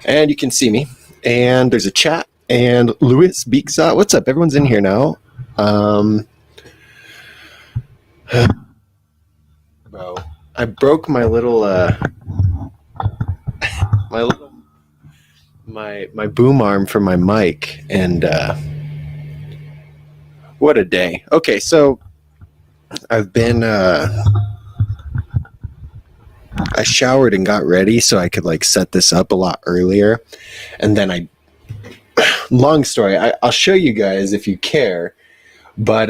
And you can see me. And there's a chat. And Louis Beekzot, what's up? Everyone's in here now. Bro, I broke my little my boom arm for my mic, and what a day. Okay, so I've been I showered and got ready so I could like set this up a lot earlier, and then long story, I'll show you guys if you care, but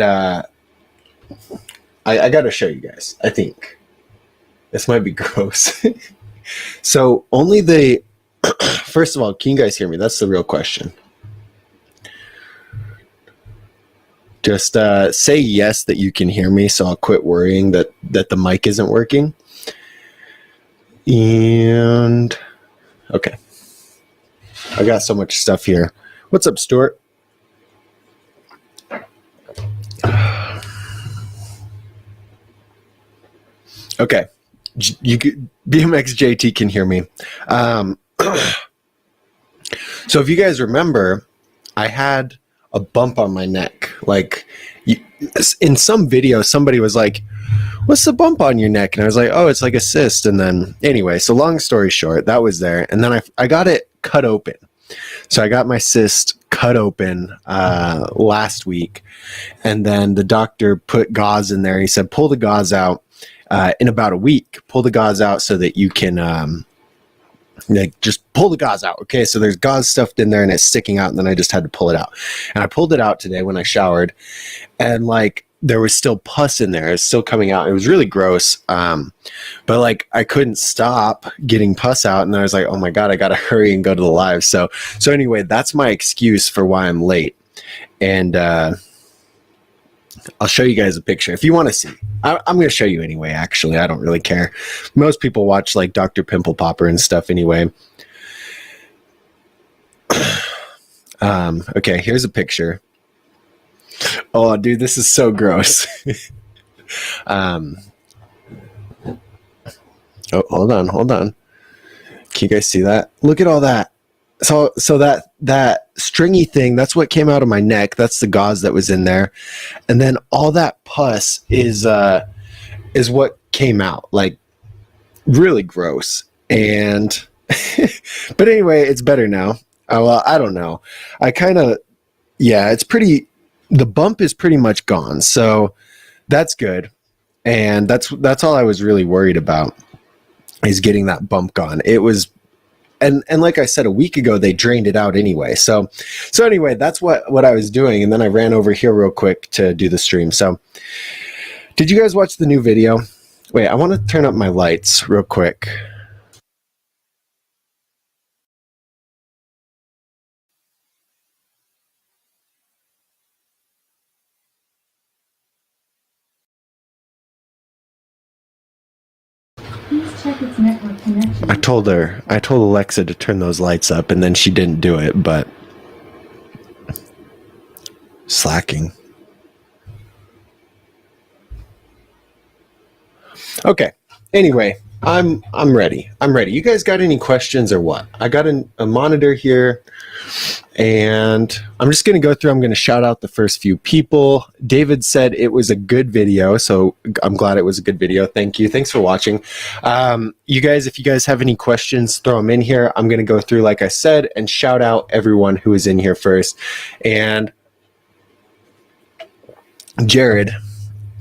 I gotta show you guys. I think this might be gross. So only the first of all, can you guys hear me? That's the real question. Just say yes that you can hear me, so I'll quit worrying that the mic isn't working. And okay, I got so much stuff here. What's up, Stuart? Okay, BMX JT can hear me. So if you guys remember, I had a bump on my neck. Like in some video, somebody was like, "What's the bump on your neck?" And I was like, "Oh, it's like a cyst." And then anyway, so long story short, that was there. And then I got it cut open. So I got my cyst cut open last week. And then the doctor put gauze in there. He said, pull the gauze out in about a week. Pull the gauze out so that you can like just pull the gauze out. Okay, so there's gauze stuffed in there and it's sticking out, and then I just had to pull it out. And I pulled it out today when I showered, and like there was still pus in there. It's still coming out. It was really gross. But like I couldn't stop getting pus out, and I was like, oh my God, I gotta hurry and go to the live. So anyway, that's my excuse for why I'm late. And I'll show you guys a picture if you want to see. I'm going to show you anyway, actually. I don't really care. Most people watch like Dr. Pimple Popper and stuff anyway. Okay, here's a picture. Oh, dude, this is so gross. Oh, hold on. Can you guys see that? Look at all that. So that stringy thing, that's what came out of my neck. That's the gauze that was in there. And then all that pus is what came out. Like really gross. And but anyway, it's better now. Well, I don't know. The bump is pretty much gone. So that's good. And that's all I was really worried about, is getting that bump gone. It was And like I said, a week ago, they drained it out anyway. So anyway, that's what I was doing. And then I ran over here real quick to do the stream. So did you guys watch the new video? Wait, I want to turn up my lights real quick. Please check its network connection. I told Alexa to turn those lights up, and then she didn't do it, but slacking. Okay. Anyway, I'm ready. You guys got any questions or what? I got a monitor here, and I'm just going to go through. I'm going to shout out the first few people. David said it was a good video, so I'm glad it was a good video. Thank you. Thanks for watching. You guys, if you guys have any questions, throw them in here. I'm going to go through, like I said, and shout out everyone who is in here first. And Jared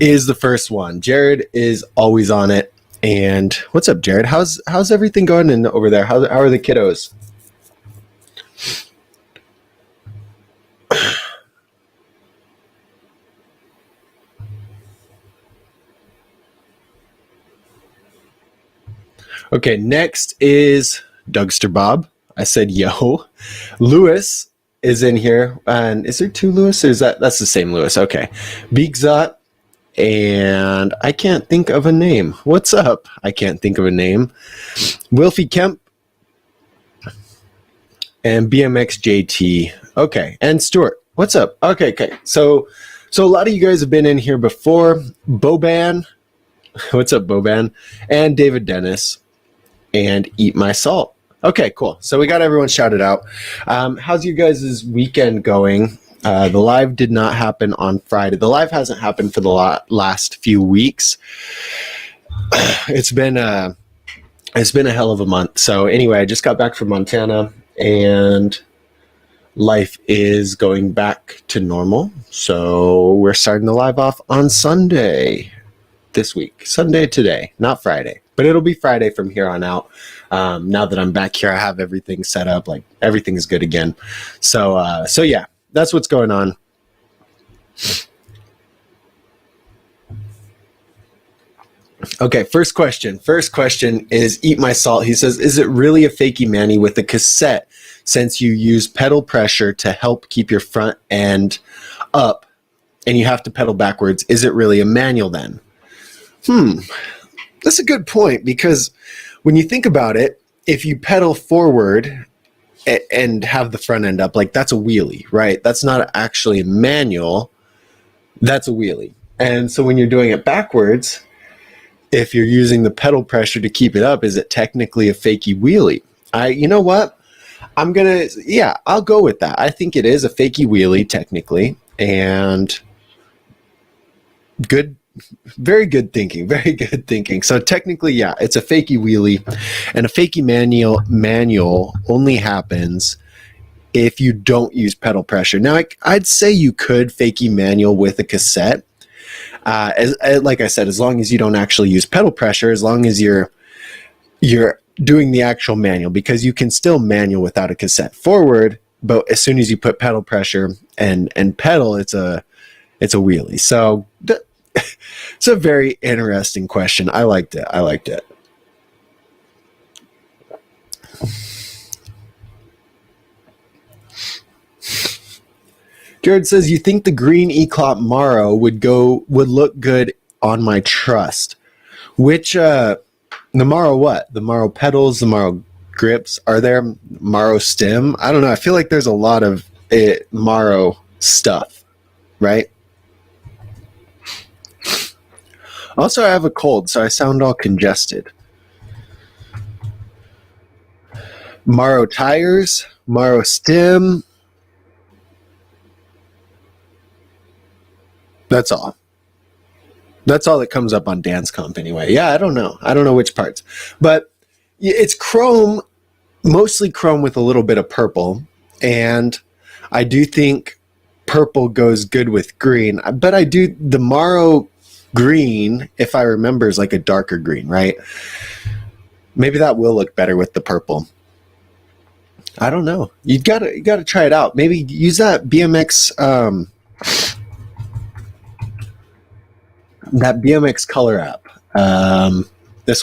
is the first one. Jared is always on it. And what's up, Jared? How's everything going over there? How are the kiddos? Okay, next is Dougster Bob. I said yo. Lewis is in here. And is there two Lewis? Or that's the same Lewis? Okay. Beekzot. And I can't think of a name. What's up? I can't think of a name. Wilfie Kemp. And BMX JT. Okay. And Stuart. What's up? Okay. So a lot of you guys have been in here before. Boban. What's up, Boban? And David Dennis. and eat my salt. Okay, cool. So we got everyone shouted out. How's you guys' weekend going? The live did not happen on Friday. The live hasn't happened for the last few weeks. It's been a hell of a month. So anyway, I just got back from Montana and life is going back to normal. So we're starting the live off on Sunday this week. Sunday today, not Friday, but it'll be Friday from here on out. Now that I'm back here, I have everything set up. Like everything is good again. So yeah, that's what's going on. Okay, first question. First question is Eat My Salt. He says, is it really a fakie Manny with a cassette since you use pedal pressure to help keep your front end up and you have to pedal backwards? Is it really a manual then? That's a good point, because when you think about it, if you pedal forward and have the front end up, like that's a wheelie, right? That's not actually a manual. That's a wheelie. And so when you're doing it backwards, if you're using the pedal pressure to keep it up, is it technically a fakey wheelie? You know what? I'll go with that. I think it is a fakey wheelie technically, and very good thinking. So technically, yeah, it's a fakey wheelie, and a fakey manual only happens if you don't use pedal pressure. Now, I'd say you could fakey manual with a cassette. Like I said, as long as you don't actually use pedal pressure, as long as you're doing the actual manual, because you can still manual without a cassette forward, but as soon as you put pedal pressure and pedal, it's a wheelie. So it's a very interesting question. I liked it. Jared says, you think the green Eclop Maro would look good on my Trust? Which the Maro what? The Maro pedals, the Maro grips? Are there Maro stem? I don't know. I feel like there's a lot of Maro stuff, right? Also, I have a cold, so I sound all congested. Maro tires, Maro stem. That's all. That's all that comes up on Dance Comp anyway. Yeah, I don't know which parts. But it's chrome, mostly chrome with a little bit of purple. And I do think purple goes good with green. But the Maro green, if I remember, is like a darker green, right? Maybe that will look better with the purple. I don't know. You gotta try it out. Maybe use that BMX that BMX color app. This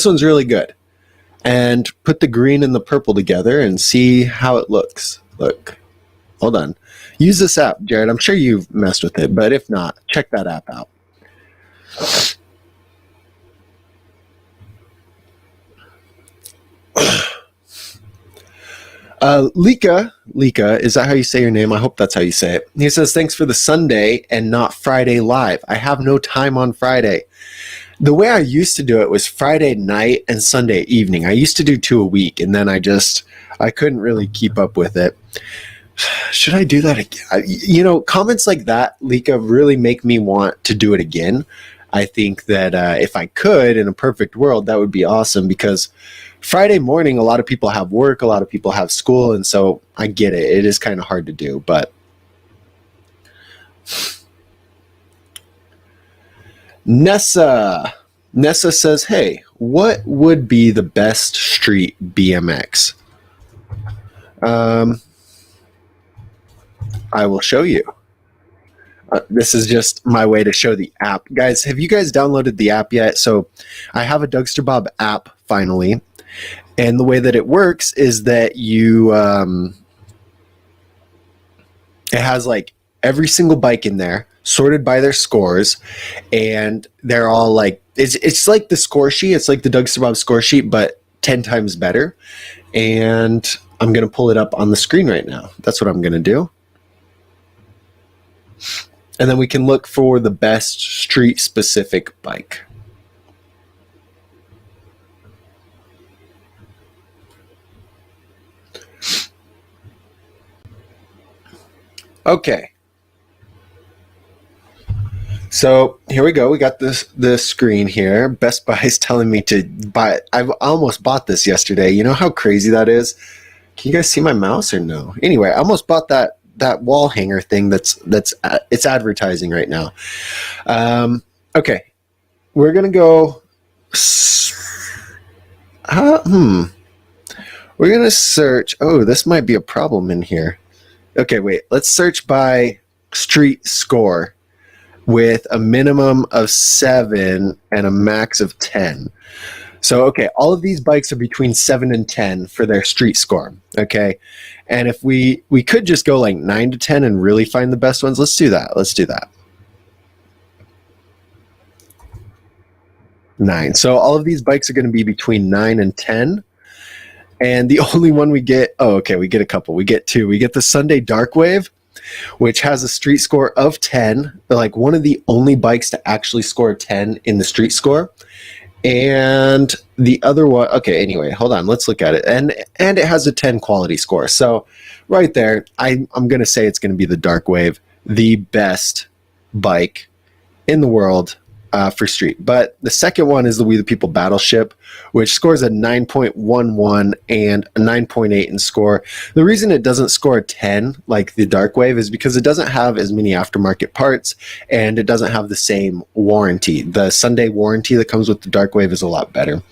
one's really good. And put the green and the purple together and see how it looks. Look, hold on. Use this app, Jared. I'm sure you've messed with it, but if not, check that app out. Lika, is that how you say your name? I hope that's how you say it. He says, thanks for the Sunday and not Friday live. I have no time on Friday. The way I used to do it was Friday night and Sunday evening. I used to do 2 a week, and then I couldn't really keep up with it. Should I do that again? Comments like that, Lika, really make me want to do it again. I think that if I could, in a perfect world, that would be awesome, because Friday morning, a lot of people have work, a lot of people have school, and so I get it. It is kind of hard to do, but Nessa says, hey, what would be the best street BMX? I will show you. This is just my way to show the app. Guys, have you guys downloaded the app yet? So I have a Dougster Bob app finally. And the way that it works is that it has like every single bike in there sorted by their scores, and they're all like, it's like the score sheet. It's like the Dougster Bob score sheet, but 10 times better. And I'm going to pull it up on the screen right now. That's what I'm going to do. And then we can look for the best street specific bike. Okay. So here we go. We got the screen here. Best Buy is telling me to buy it. I almost bought this yesterday. You know how crazy that is? Can you guys see my mouse or no? Anyway, I almost bought that wall hanger thing that's it's advertising right now. Okay. We're going to go we're going to search. Oh, this might be a problem in here. Okay, wait. Let's search by street score with a minimum of 7 and a max of 10. So, okay, all of these bikes are between 7 and 10 for their street score, okay? And if we could just go like 9 to 10 and really find the best ones, let's do that. Let's do that. 9. So all of these bikes are going to be between 9 and 10. And the only one we get, we get a couple. We get 2. We get the Sunday Dark Wave, which has a street score of 10. They're like one of the only bikes to actually score 10 in the street score. And the other one, okay, anyway, hold on, let's look at it. And it has a 10 quality score. So right there, I'm going to say it's going to be the Dark Wave, the best bike in the world for street. But the second one is the We the People Battleship, which scores a 9.11 and a 9.8 in score. The reason it doesn't score a 10 like the Dark Wave is because it doesn't have as many aftermarket parts and it doesn't have the same warranty. The Sunday warranty that comes with the Dark Wave is a lot better.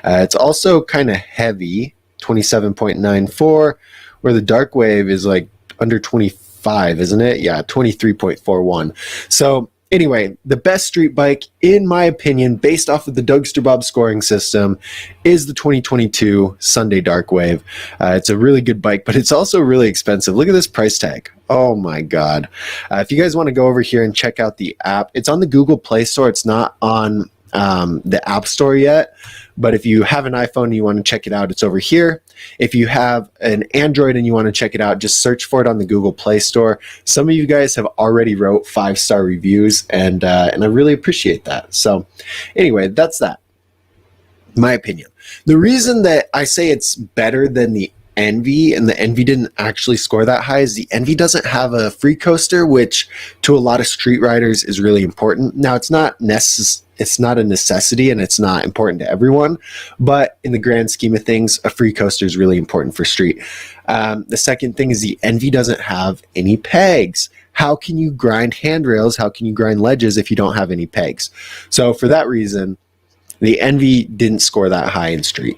It's also kind of heavy, 27.94, where the Dark Wave is like under 25, isn't it? Yeah, 23.41. So anyway, the best street bike, in my opinion, based off of the Dougster Bob scoring system, is the 2022 Sunday Dark Wave. It's a really good bike, but it's also really expensive. Look at this price tag. Oh my God. If you guys want to go over here and check out the app, it's on the Google Play Store. It's not on the App Store yet. But if you have an iPhone and you want to check it out, it's over here. If you have an Android and you want to check it out, just search for it on the Google Play Store. Some of you guys have already wrote 5-star reviews, and I really appreciate that. So anyway, that's that. My opinion. The reason that I say it's better than the Envy, and the Envy didn't actually score that high, is the Envy doesn't have a free coaster, which to a lot of street riders is really important. Now, it's not a necessity and it's not important to everyone, but in the grand scheme of things, a free coaster is really important for street. The second thing is the Envy doesn't have any pegs. How can you grind handrails? How can you grind ledges if you don't have any pegs? So for that reason, the Envy didn't score that high in street.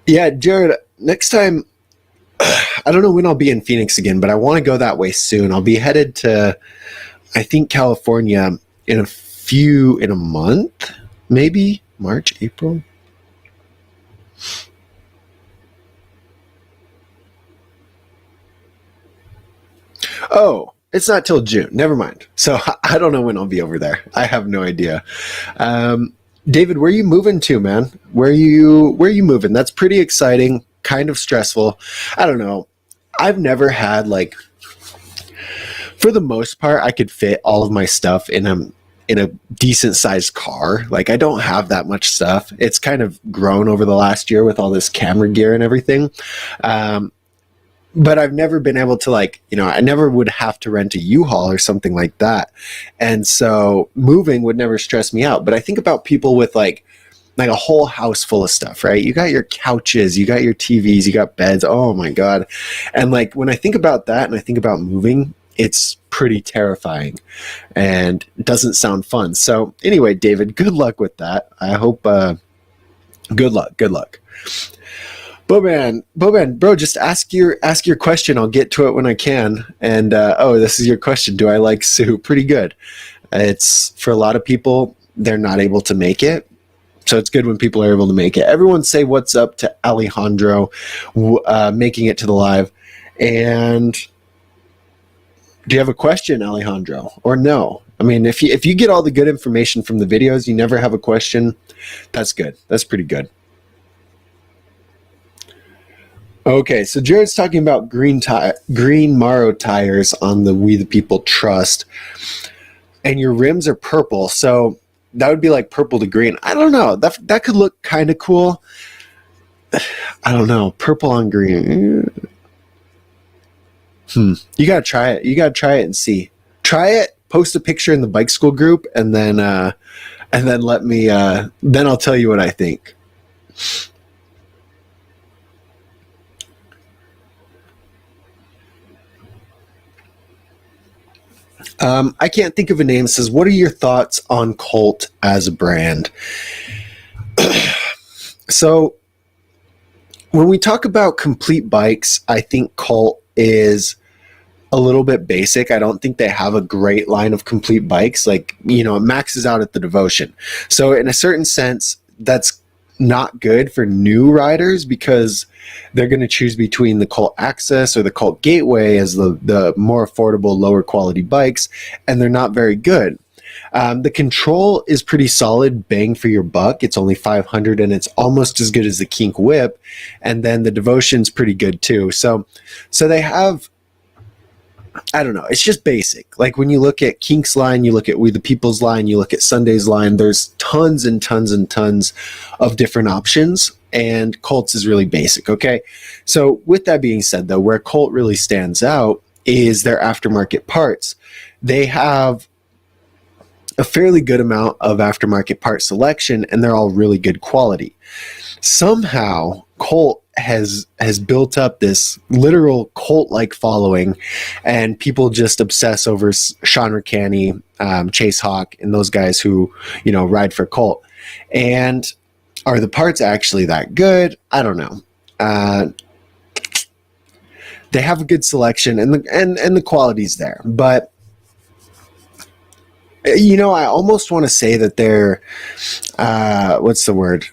Yeah, Jared, next time, I don't know when I'll be in Phoenix again, but I want to go that way soon. I'll be headed to, I think, California in a month, maybe March, April. Oh, it's not till June. Never mind. So I don't know when I'll be over there. I have no idea. David, where are you moving to, man? Where are you moving? That's pretty exciting, kind of stressful. I don't know. I've never had, like, for the most part, I could fit all of my stuff in a decent sized car. Like, I don't have that much stuff. It's kind of grown over the last year with all this camera gear and everything. But I've never been able to, like, I never would have to rent a U-Haul or something like that. And so moving would never stress me out. But I think about people with like a whole house full of stuff, right? You got your couches, you got your TVs, you got beds. Oh my God. And like, when I think about that and I think about moving, it's pretty terrifying and it doesn't sound fun. So anyway, David, good luck with that. I hope, good luck. Boban, bro, just ask your question. I'll get to it when I can. And this is your question. Do I like Sue? Pretty good. It's for a lot of people, they're not able to make it. So it's good when people are able to make it. Everyone say what's up to Alejandro making it to the live. And do you have a question, Alejandro, or no? I mean, if you get all the good information from the videos, you never have a question, that's good. That's pretty good. Okay, so Jared's talking about green Maro tires on the We the People Trust, and your rims are purple. So would be like purple to green. I don't know. That could look kind of cool. I don't know. Purple on green. You gotta try it. You gotta try it and see. Try it. Post a picture in the bike school group, and then let me. Then I'll tell you what I think. I can't think of a name. It says, what are your thoughts on Colt as a brand? So when we talk about complete bikes, I think Colt is a little bit basic. I don't think they have a great line of complete bikes. Like, it maxes out at the Devotion. So in a certain sense, that's not good for new riders because they're going to choose between the Colt Access or the Colt Gateway as the more affordable, lower quality bikes, and they're not very good. The Control is pretty solid, bang for your buck. It's only $500 and it's almost as good as the Kink Whip. And then the Devotion's pretty good too. So they have, I don't know, it's just basic. Like when you look at Kink's line, you look at We the People's line, you look at Sunday's line, there's tons and tons and tons of different options, and Colt's is really basic, okay? So with that being said though, where Colt really stands out is their aftermarket parts. They have a fairly good amount of aftermarket part selection, and they're all really good quality. Somehow Colt has built up this literal cult-like following, and people just obsess over Sean Ricani, Chase Hawk, and those guys who ride for Colt. And are the parts actually that good? I don't know. They have a good selection, and the quality's there, but I almost want to say that they're what's the word?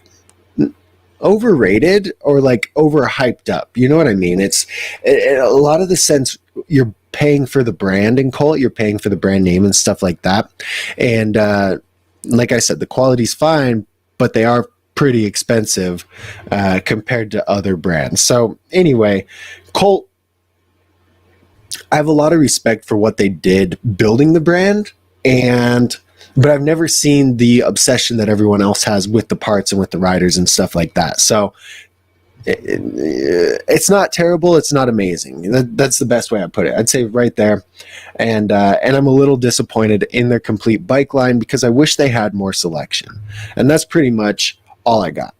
Overrated or like overhyped up. You know what I mean? It's a lot of the sense you're paying for the brand in Colt, you're paying for the brand name and stuff like that. And like I said, the quality's fine, but they are pretty expensive compared to other brands. So anyway, Colt, I have a lot of respect for what they did building the brand, but I've never seen the obsession that everyone else has with the parts and with the riders and stuff like that. So it's not terrible. It's not amazing. That's the best way I put it. I'd say right there. And I'm a little disappointed in their complete bike line because I wish they had more selection. And that's pretty much all I got.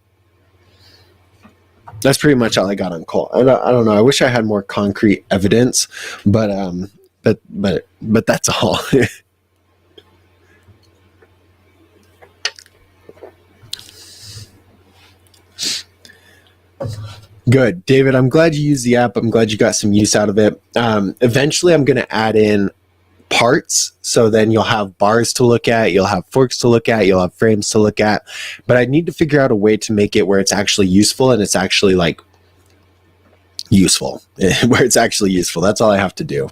That's pretty much all I got on Colt. I don't know. I wish I had more concrete evidence, but that's all. Good, David. I'm glad you used the app. I'm glad you got some use out of it. Eventually, I'm going to add in parts, so then you'll have bars to look at, you'll have forks to look at, you'll have frames to look at. But I need to figure out a way to make it where it's actually useful, and it's actually like useful, where it's actually useful. That's all I have to do.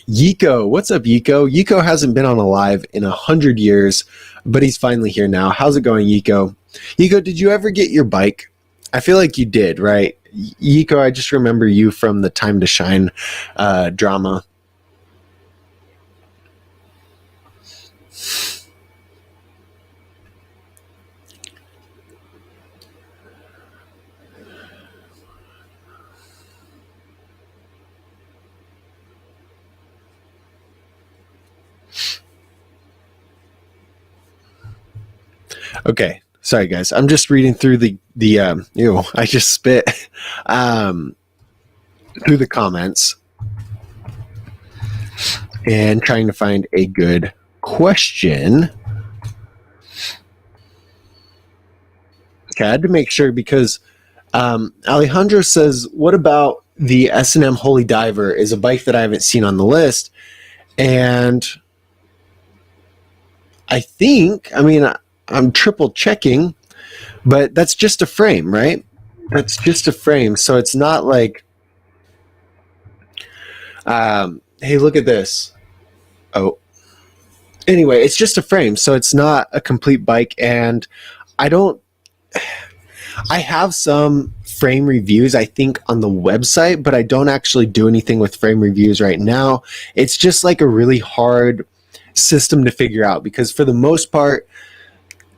Yiko, what's up, Yiko? Yiko hasn't been on a live in 100 years, but he's finally here now. How's it going, Yiko? Yiko, did you ever get your bike? I feel like you did, right? Yiko, I just remember you from the Time to Shine drama. Okay, sorry guys. I'm just reading through I just spit through the comments and trying to find a good question. Okay, I had to make sure because Alejandro says, what about the S&M Holy Diver is a bike that I haven't seen on the list. And I'm triple checking, but that's just a frame, right? That's just a frame. So it's not like, hey, look at this. Oh, anyway, it's just a frame. So it's not a complete bike. And I have some frame reviews, I think, on the website, but I don't actually do anything with frame reviews right now. It's just like a really hard system to figure out, because for the most part,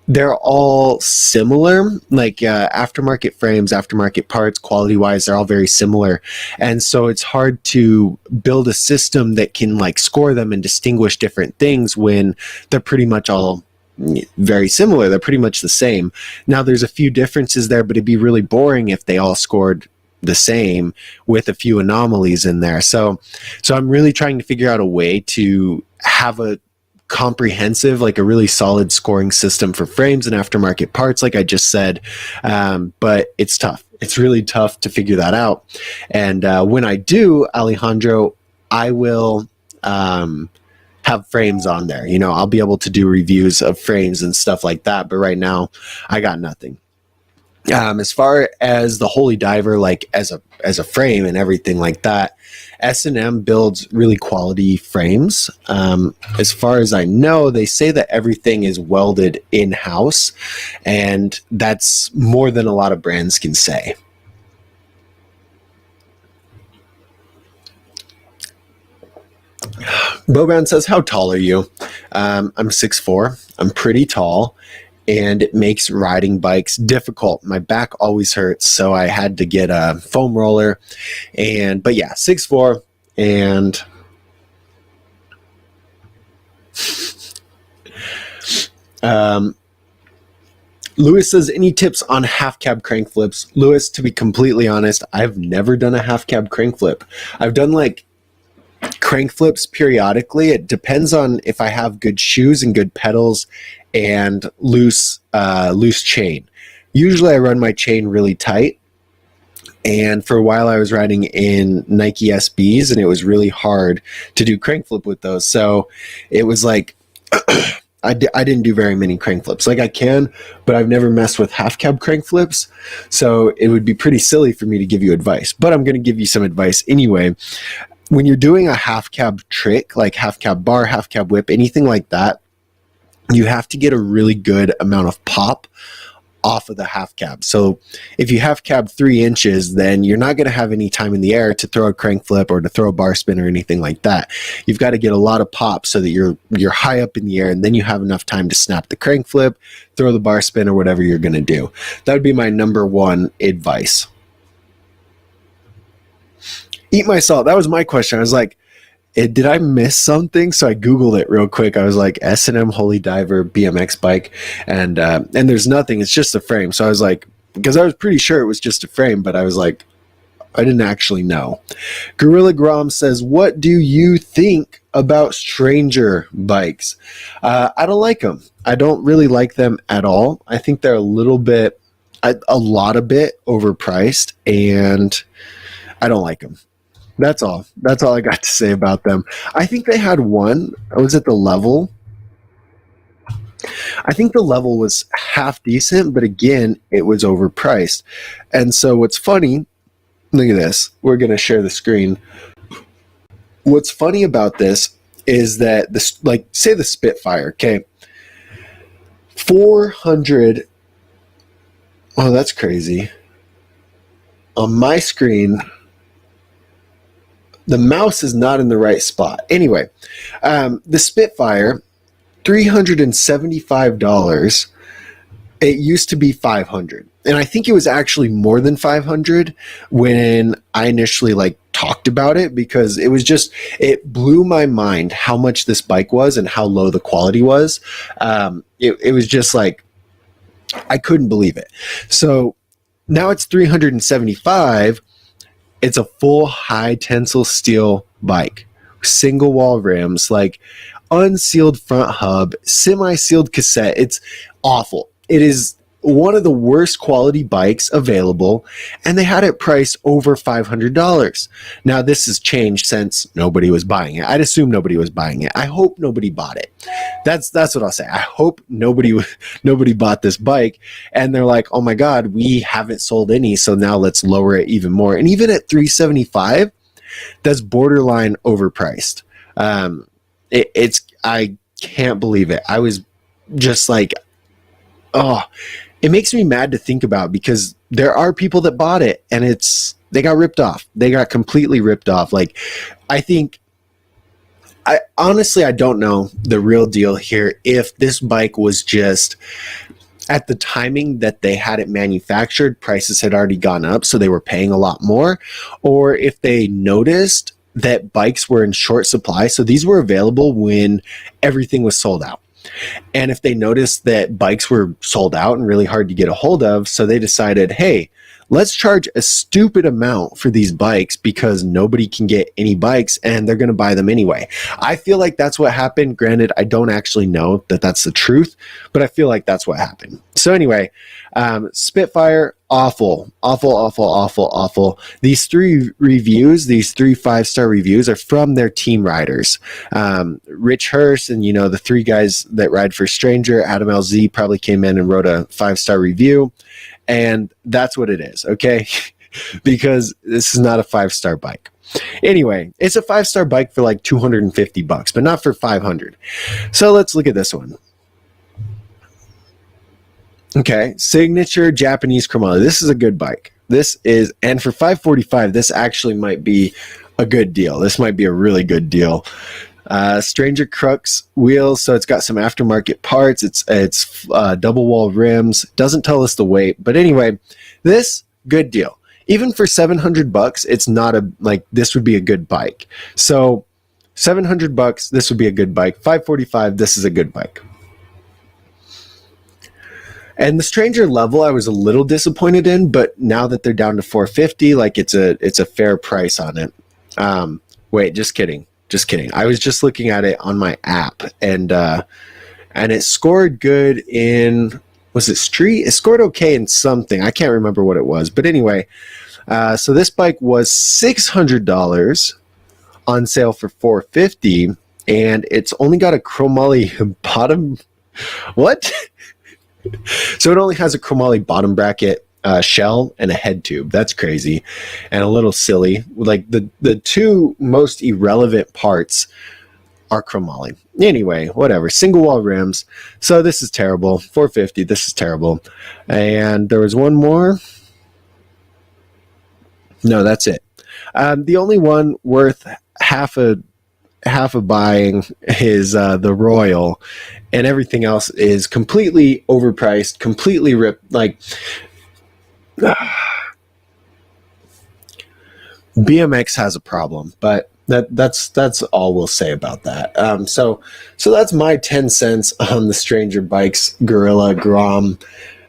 they're all similar, like aftermarket frames, aftermarket parts, quality wise, they're all very similar. And so it's hard to build a system that can like score them and distinguish different things when they're pretty much all very similar. They're pretty much the same. Now there's a few differences there, but it'd be really boring if they all scored the same with a few anomalies in there. So I'm really trying to figure out a way to have a comprehensive, like a really solid scoring system for frames and aftermarket parts, like I just said. But it's tough. It's really tough to figure that out. And when I do, Alejandro, I will have frames on there. You know, I'll be able to do reviews of frames and stuff like that. But right now, I got nothing. As far as the Holy Diver, like as a frame and everything like that, S&M builds really quality frames. As far as I know, they say that everything is welded in-house, and that's more than a lot of brands can say. Boban says, how tall are you? I'm 6'4". I'm pretty tall, and it makes riding bikes difficult. My back always hurts, so I had to get a foam roller. But yeah, 6'4", and Lewis says, any tips on half cab crank flips? Lewis, to be completely honest, I've never done a half cab crank flip. I've done like crank flips periodically. It depends on if I have good shoes and good pedals and loose chain. Usually I run my chain really tight, and for a while I was riding in Nike SBs, and it was really hard to do crank flip with those. So it was like I didn't do very many crank flips. Like I can, but I've never messed with half cab crank flips, so it would be pretty silly for me to give you advice, but I'm going to give you some advice anyway. When you're doing a half cab trick, like half cab bar, half cab whip, anything like that, you have to get a really good amount of pop off of the half cab. So if you half cab 3 inches, then you're not going to have any time in the air to throw a crank flip or to throw a bar spin or anything like that. You've got to get a lot of pop so that you're high up in the air, and then you have enough time to snap the crank flip, throw the bar spin, or whatever you're going to do. That would be my number one advice. Eat my salt. That was my question. I was like, did I miss something? So I Googled it real quick. I was like, S&M Holy Diver BMX bike, and there's nothing. It's just a frame. So I was like, because I was pretty sure it was just a frame, but I was like, I didn't actually know. Gorilla Grom says, what do you think about stranger bikes? I don't like them. I don't really like them at all. I think they're a lot of bit overpriced, and I don't like them. That's all. That's all I got to say about them. I think they had one. Was it the level? I think the level was half decent, but again, it was overpriced. And so what's funny, look at this. We're going to share the screen. What's funny about this is that this, like, say the Spitfire, okay? 400. Oh, that's crazy. On my screen, the mouse is not in the right spot. Anyway, the Spitfire, $375. It used to be $500, and I think it was actually more than $500 when I initially talked about it, because it blew my mind how much this bike was and how low the quality was. It was just like, I couldn't believe it. So now it's $375. It's a full high tensile steel bike, single wall rims, unsealed front hub, semi-sealed cassette. It's awful. It is one of the worst quality bikes available, and they had it priced over $500. Now, this has changed since nobody was buying it. I'd assume nobody was buying it. I hope nobody bought it. That's what I'll say. I hope nobody bought this bike, and they're like, oh my God, we haven't sold any, so now let's lower it even more. And even at $375, that's borderline overpriced. I can't believe it. I was just like, oh, it makes me mad to think about, because there are people that bought it and they got ripped off. They got completely ripped off. I think I honestly, I don't know the real deal here. If this bike was just at the timing that they had it manufactured, prices had already gone up, so they were paying a lot more, or if they noticed that bikes were in short supply. So these were available when everything was sold out. And if they noticed that bikes were sold out and really hard to get a hold of, so they decided, hey, let's charge a stupid amount for these bikes because nobody can get any bikes and they're going to buy them anyway. I feel like that's what happened. Granted, I don't actually know that that's the truth, but I feel like that's what happened. So anyway, Spitfire, awful. These three reviews, these 3 5-star reviews are from their team riders. Rich Hurst and, the 3 guys that ride for Stranger, Adam LZ probably came in and wrote a 5-star review. And that's what it is, okay? Because this is not a 5-star bike. Anyway, it's a 5-star bike for like $250, but not for $500. So let's look at this one. Okay, signature Japanese chromoly. This is a good bike. This is, and for $545, this actually might be a good deal. This might be a really good deal. Stranger Crux wheels, so it's got some aftermarket parts. It's double wall rims. Doesn't tell us the weight, but anyway, this good deal. Even for $700, it's not this would be a good bike. So $700, this would be a good bike. $545, this is a good bike. And the Stranger level, I was a little disappointed in, but now that they're down to $450, it's a fair price on it. Wait, just kidding. I was just looking at it on my app, and it scored good in, was it street? It scored okay in something. I can't remember what it was, but anyway. So this bike was $600 on sale for $450, and it's only got a chromoly bottom. What? So it only has a chromoly bottom bracket, shell, and a head tube. That's crazy and a little silly. Like the 2 most irrelevant parts are chromoly. Anyway, whatever. Single wall rims. So this is terrible. $450. This is terrible. And there was one more. No, that's it. The only one worth half of buying is the Royal, and everything else is completely overpriced, completely ripped. BMX has a problem, but that's all we'll say about that. So that's my 10 cents on the Stranger Bikes Gorilla Grom.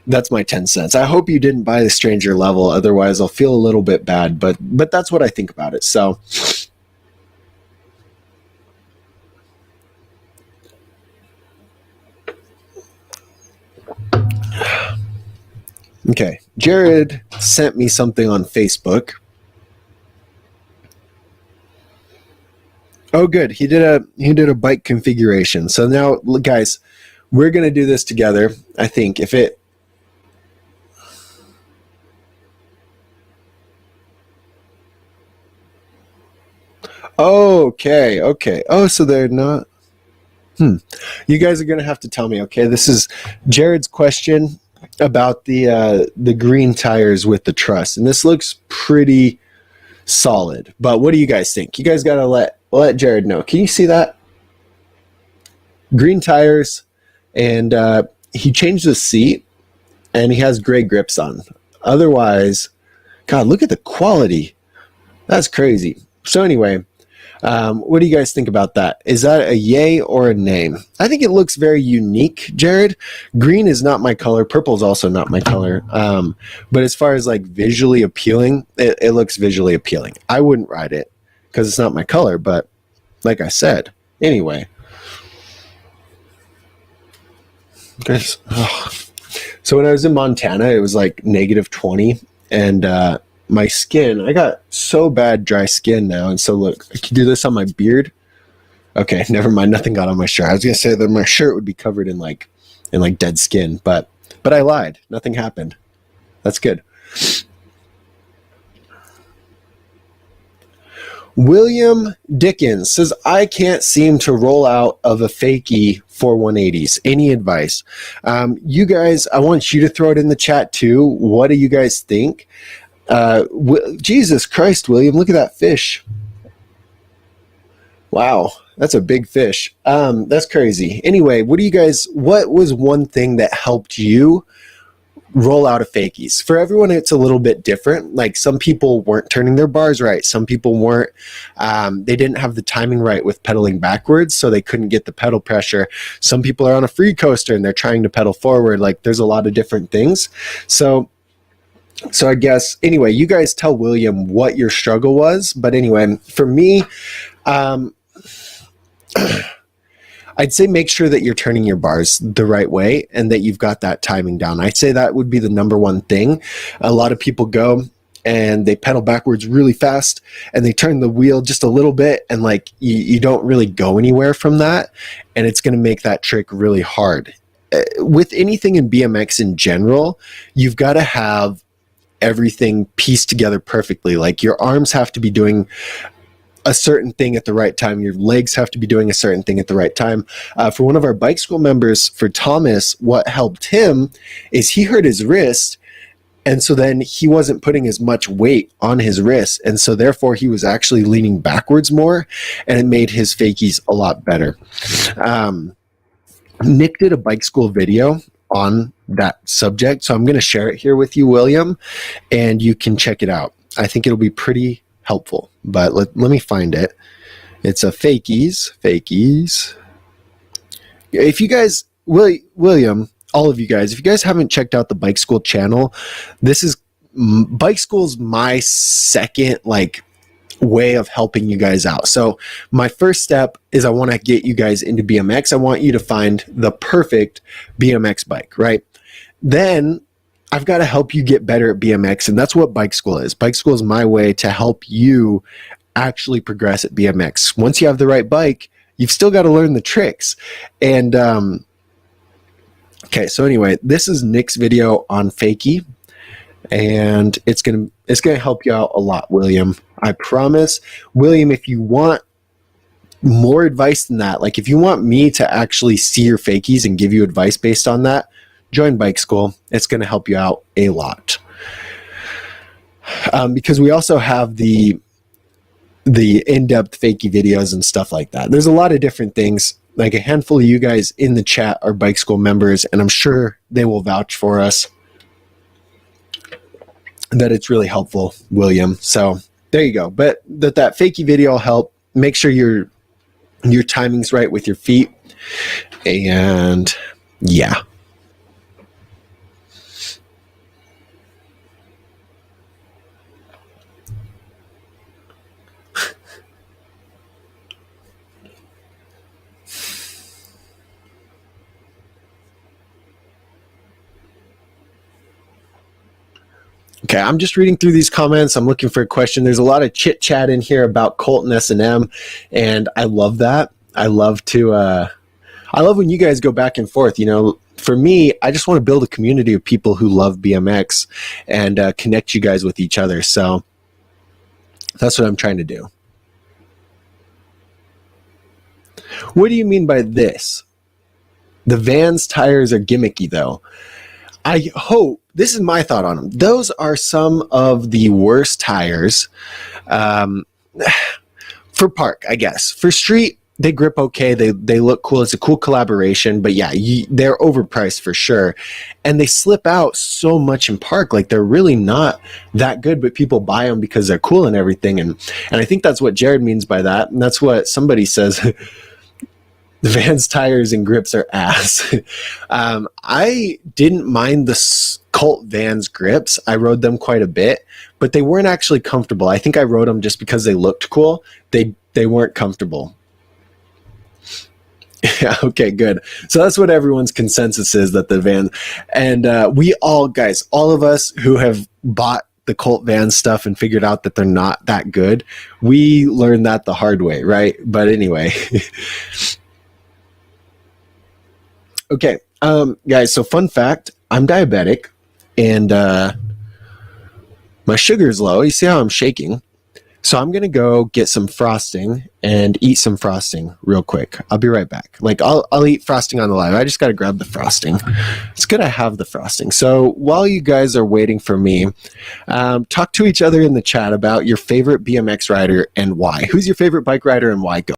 That's my 10 cents. I hope you didn't buy the Stranger level, otherwise I'll feel a little bit bad, but that's what I think about it. So okay, Jared sent me something on Facebook. Oh, good. He did a bike configuration. So now, guys, we're gonna do this together. I think if it. Okay. Oh, so they're not. You guys are gonna have to tell me. Okay, this is Jared's question about the green tires with the truss, and this looks pretty solid. But what do you guys think? You guys gotta let Jared know. Can you see that? Green tires, and he changed the seat, and he has gray grips on. Otherwise, God, look at the quality. That's crazy. So anyway, what do you guys think about that? Is that a yay or a nay? I think it looks very unique, Jared. Green is not my color. Purple is also not my color. But as far as visually appealing, it looks visually appealing. I wouldn't ride it because it's not my color, but like I said, anyway. Guys, so when I was in Montana, it was -20, and my skin, I got so bad dry skin now, and so look, I can do this on my beard. Okay, never mind, nothing got on my shirt. I was gonna say that my shirt would be covered in dead skin, but I lied. Nothing happened. That's good. William Dickens says, I can't seem to roll out of a fakie for 180s. Any advice? You guys, I want you to throw it in the chat too. What do you guys think? Jesus Christ, William, look at that fish. Wow. That's a big fish. That's crazy. Anyway, what was one thing that helped you roll out of fakies? For everyone, it's a little bit different. Like some people weren't turning their bars right. Some people weren't, they didn't have the timing right with pedaling backwards, so they couldn't get the pedal pressure. Some people are on a free coaster and they're trying to pedal forward. Like there's a lot of different things. So I guess, anyway, you guys tell William what your struggle was. But anyway, for me, I'd say make sure that you're turning your bars the right way and that you've got that timing down. I'd say that would be the number one thing. A lot of people go and they pedal backwards really fast and they turn the wheel just a little bit, and like you don't really go anywhere from that, and it's going to make that trick really hard. With anything in BMX in general, you've got to have everything pieced together perfectly. Like your arms have to be doing a certain thing at the right time. Your legs have to be doing a certain thing at the right time. For one of our bike school members, for Thomas, what helped him is he hurt his wrist, and so then he wasn't putting as much weight on his wrist, and so therefore he was actually leaning backwards more, and it made his fakies a lot better. Nick did a bike school video on that subject, so I'm going to share it here with you, William, and you can check it out. I think it'll be pretty helpful, but let me find it. It's a fakies. If you guys, William, all of you guys, if you guys haven't checked out the Bike School channel, this is Bike School's my second way of helping you guys out. So my first step is I want to get you guys into BMX. I want you to find the perfect BMX bike, right? Then I've got to help you get better at BMX, and that's what Bike School is. Bike School is my way to help you actually progress at BMX. Once you have the right bike, you've still got to learn the tricks. And okay, so anyway, this is Nick's video on fakie, and it's gonna help you out a lot, William. I promise. William, if you want more advice than that, like if you want me to actually see your fakies and give you advice based on that, join Bike School. It's going to help you out a lot. Because we also have the in-depth fakie videos and stuff like that. There's a lot of different things. Like a handful of you guys in the chat are Bike School members, and I'm sure they will vouch for us that it's really helpful, William. So there you go. But that fakie video will help. Make sure your timing's right with your feet. And yeah. Okay, I'm just reading through these comments. I'm looking for a question. There's a lot of chit chat in here about Colt and S&M, and I love that. I love when you guys go back and forth. You know, for me, I just want to build a community of people who love BMX and connect you guys with each other. So that's what I'm trying to do. What do you mean by this? The Vans tires are gimmicky, though. I hope, this is my thought on them, those are some of the worst tires for park, I guess. For street, they grip okay, they look cool, it's a cool collaboration, but yeah, they're overpriced for sure. And they slip out so much in park, like they're really not that good, but people buy them because they're cool and everything. And I think that's what Jared means by that, and that's what somebody says. The Vans tires and grips are ass. I didn't mind the Colt Vans grips. I rode them quite a bit, but they weren't actually comfortable. I think I rode them just because they looked cool. They weren't comfortable. Yeah, okay, good. So that's what everyone's consensus is, that the Vans, and we all, guys, all of us who have bought the Colt Vans stuff and figured out that they're not that good, we learned that the hard way, right? But anyway. Okay, guys, so fun fact, I'm diabetic, and my sugar's low. You see how I'm shaking? So I'm going to go get some frosting and eat some frosting real quick. I'll be right back. Like, I'll eat frosting on the live. I just got to grab the frosting. It's good I have the frosting. So while you guys are waiting for me, talk to each other in the chat about your favorite BMX rider and why. Who's your favorite bike rider and why? Go.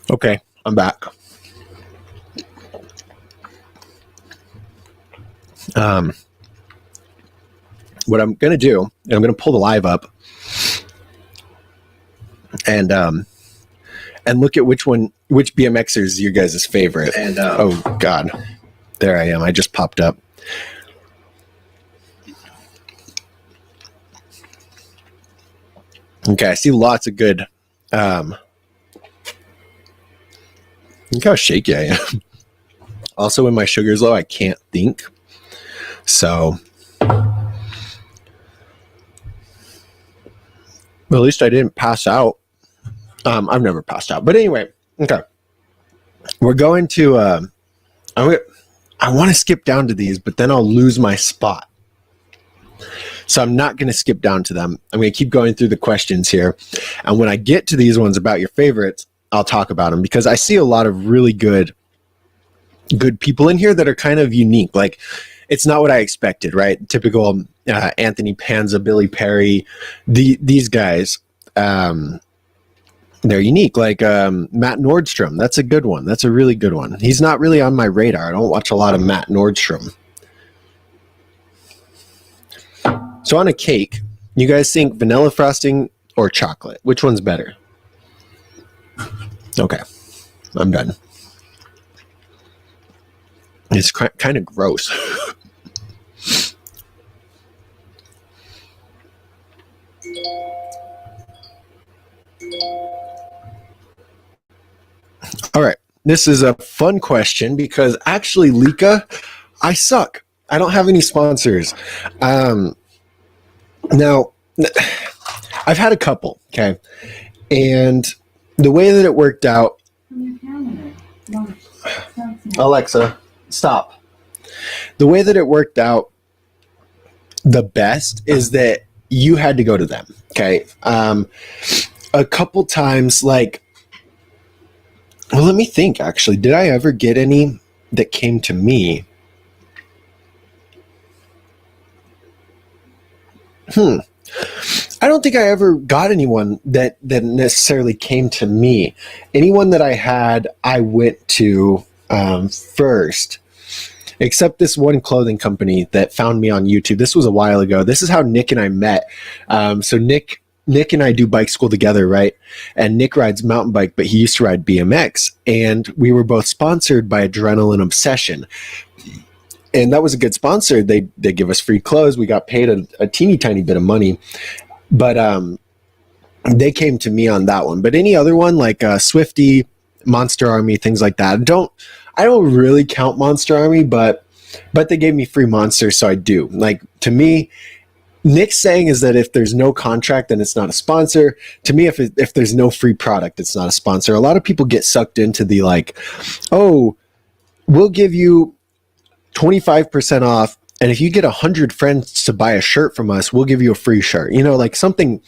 Okay, I'm back. What I'm gonna do, and I'm gonna pull the live up, and look at which BMXer is your guys' favorite. And oh God, there I am. I just popped up. Okay, I see lots of good. Look how shaky I am. Also, when my sugar's low, I can't think. So, well, at least I didn't pass out. I've never passed out, but anyway, okay. We're going to. I want to skip down to these, but then I'll lose my spot. So I'm not going to skip down to them. I'm going to keep going through the questions here, and when I get to these ones about your favorites, I'll talk about them because I see a lot of really good people in here that are kind of unique. Like, it's not what I expected, right? Typical Anthony Panza, Billy Perry, these guys. They're unique. Like Matt Nordstrom. That's a good one. That's a really good one. He's not really on my radar. I don't watch a lot of Matt Nordstrom. So on a cake, you guys think vanilla frosting or chocolate? Which one's better? Okay, I'm done. It's kind of gross. All right, this is a fun question because actually, Lika, I suck. I don't have any sponsors. Now, I've had a couple, okay? And the way that it worked out... Alexa, stop. The way that it worked out the best is that you had to go to them, okay? A couple times, like... Well, let me think, actually. Did I ever get any that came to me? I don't think I ever got anyone that necessarily came to me. Anyone that I had, I went to first, except this one clothing company that found me on YouTube. This was a while ago. This is how Nick and I met. So Nick and I do bike school together, right? And Nick rides mountain bike, but he used to ride BMX. And we were both sponsored by Adrenaline Obsession. And that was a good sponsor. They give us free clothes. We got paid a teeny tiny bit of money. But they came to me on that one. But any other one, like Swifty, Monster Army, things like that, I don't really count Monster Army, but they gave me free Monsters, so I do. Like, to me, Nick's saying is that if there's no contract, then it's not a sponsor. To me, if there's no free product, it's not a sponsor. A lot of people get sucked into the like, oh, we'll give you 25% off, and if you get 100 friends to buy a shirt from us, we'll give you a free shirt. You know, like something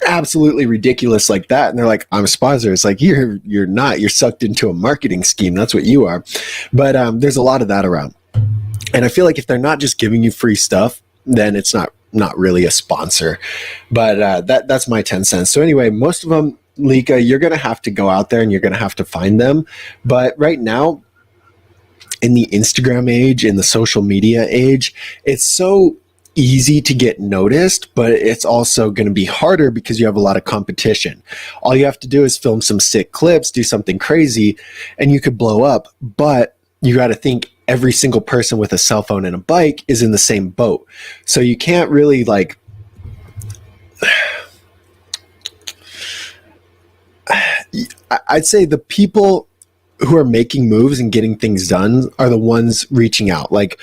absolutely ridiculous like that. And they're like, I'm a sponsor. It's like, you're not. You're sucked into a marketing scheme. That's what you are. But there's a lot of that around. And I feel like if they're not just giving you free stuff, then it's not really a sponsor. But that's my 10 cents. So anyway, most of them, Lika, you're going to have to go out there and you're going to have to find them. But right now, in the Instagram age, in the social media age, it's so easy to get noticed, but it's also going to be harder because you have a lot of competition. All you have to do is film some sick clips, do something crazy, and you could blow up. But you got to think every single person with a cell phone and a bike is in the same boat. So you can't really like... I'd say the people who are making moves and getting things done are the ones reaching out. Like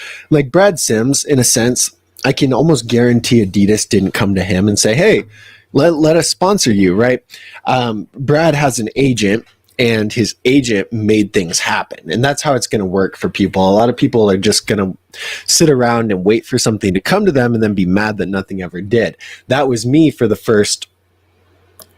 Brad Sims, in a sense, I can almost guarantee Adidas didn't come to him and say, hey, let us sponsor you, right? Brad has an agent, and his agent made things happen. And that's how it's going to work for people. A lot of people are just going to sit around and wait for something to come to them and then be mad that nothing ever did. That was me for the first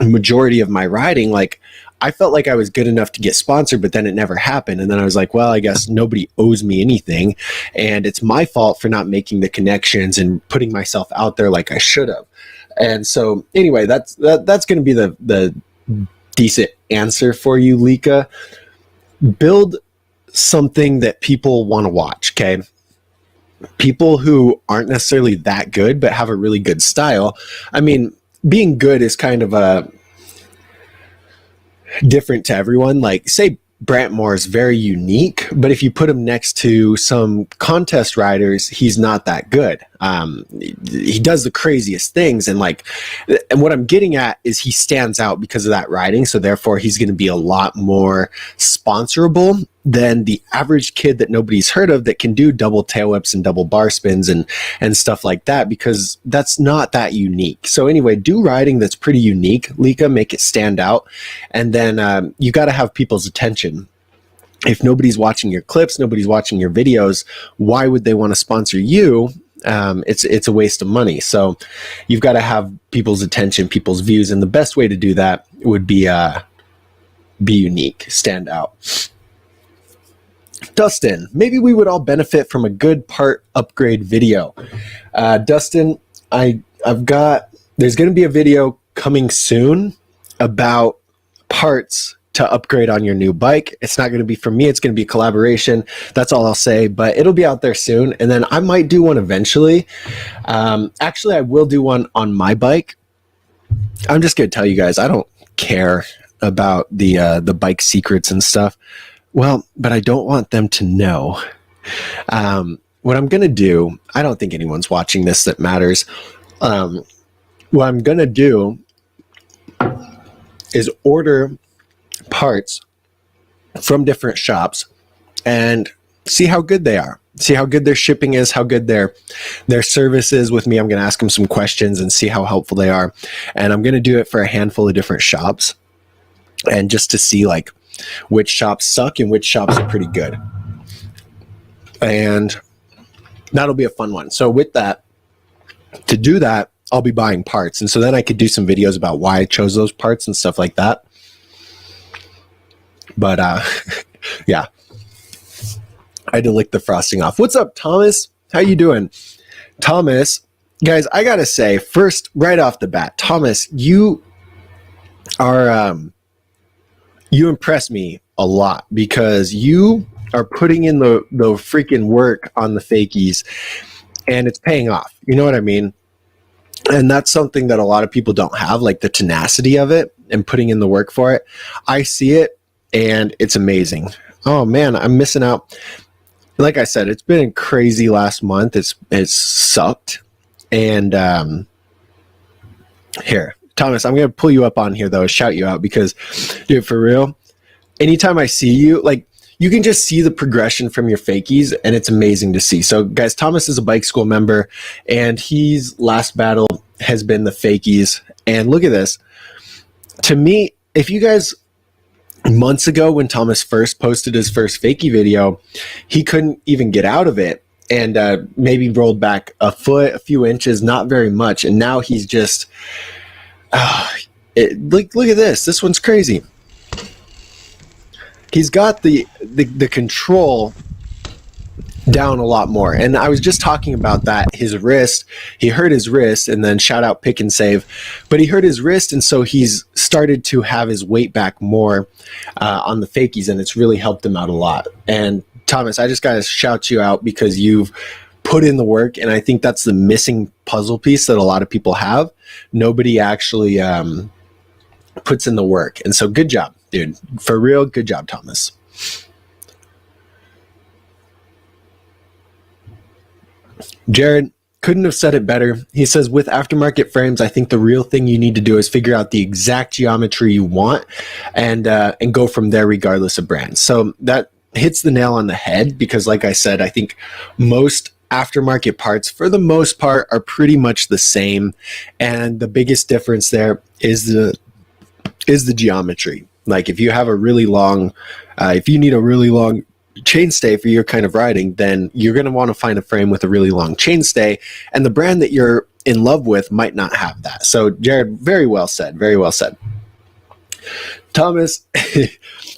majority of my riding. Like, I felt like I was good enough to get sponsored, but then it never happened. And then I was like, well, I guess nobody owes me anything. And it's my fault for not making the connections and putting myself out there like I should have. And so anyway, that's going to be the decent answer for you, Lika. Build something that people want to watch, okay? People who aren't necessarily that good but have a really good style. I mean, being good is kind of a different to everyone. Like, say Brant Moore is very unique, but if you put him next to some contest riders, he's not that good. He does the craziest things, and what I'm getting at is he stands out because of that riding. So therefore, he's going to be a lot more sponsorable than the average kid that nobody's heard of that can do double tail whips and double bar spins and stuff like that, because that's not that unique. So anyway, do riding that's pretty unique, Lika, make it stand out. And then you got to have people's attention. If nobody's watching your clips, nobody's watching your videos, why would they want to sponsor you? It's a waste of money. So you've got to have people's attention, people's views. And the best way to do that would be unique, stand out. Dustin, maybe we would all benefit from a good part upgrade video. Dustin, there's going to be a video coming soon about parts to upgrade on your new bike. It's not going to be from me. It's going to be a collaboration. That's all I'll say, but it'll be out there soon. And then I might do one eventually. Actually, I will do one on my bike. I'm just going to tell you guys, I don't care about the bike secrets and stuff. Well, but I don't want them to know. What I'm going to do, I don't think anyone's watching this that matters. What I'm going to do is order parts from different shops and see how good they are. See how good their shipping is, how good their service is with me. I'm going to ask them some questions and see how helpful they are. And I'm going to do it for a handful of different shops, and just to see which shops suck and which shops are pretty good. And that'll be a fun one. So with that, to do that, I'll be buying parts. And so then I could do some videos about why I chose those parts and stuff like that. But yeah, I had to lick the frosting off. What's up, Thomas? How you doing? Thomas, guys, I got to say, first, right off the bat, Thomas, you are... you impress me a lot, because you are putting in the freaking work on the fakies, and it's paying off. You know what I mean? And that's something that a lot of people don't have, like the tenacity of it and putting in the work for it. I see it, and it's amazing. Oh man, I'm missing out. Like I said, it's been a crazy last month. It's sucked. And here, Thomas, I'm going to pull you up on here, though, shout you out, because, dude, for real, anytime I see you, you can just see the progression from your fakies, and it's amazing to see. So, guys, Thomas is a bike school member, and his last battle has been the fakies. And look at this. To me, if you guys, months ago when Thomas first posted his first fakie video, he couldn't even get out of it, and maybe rolled back a foot, a few inches, not very much. And now he's just... look at this. This one's crazy. He's got the control down a lot more. And I was just talking about that. His wrist, he hurt his wrist, and then shout out Pick and Save. But he hurt his wrist, and so he's started to have his weight back more on the fakies, and it's really helped him out a lot. And Thomas, I just got to shout you out, because you've put in the work, and I think that's the missing puzzle piece that a lot of people have. Nobody actually puts in the work. And so good job, dude. For real, good job, Thomas. Jared couldn't have said it better. He says, with aftermarket frames, I think the real thing you need to do is figure out the exact geometry you want, and go from there regardless of brand. So that hits the nail on the head, because like I said, I think most aftermarket parts, for the most part, are pretty much the same, and the biggest difference there is the geometry. Like if you have a really long, if you need a really long chainstay for your kind of riding, then you're going to want to find a frame with a really long chainstay, and the brand that you're in love with might not have that. So Jared, very well said, very well said. Thomas,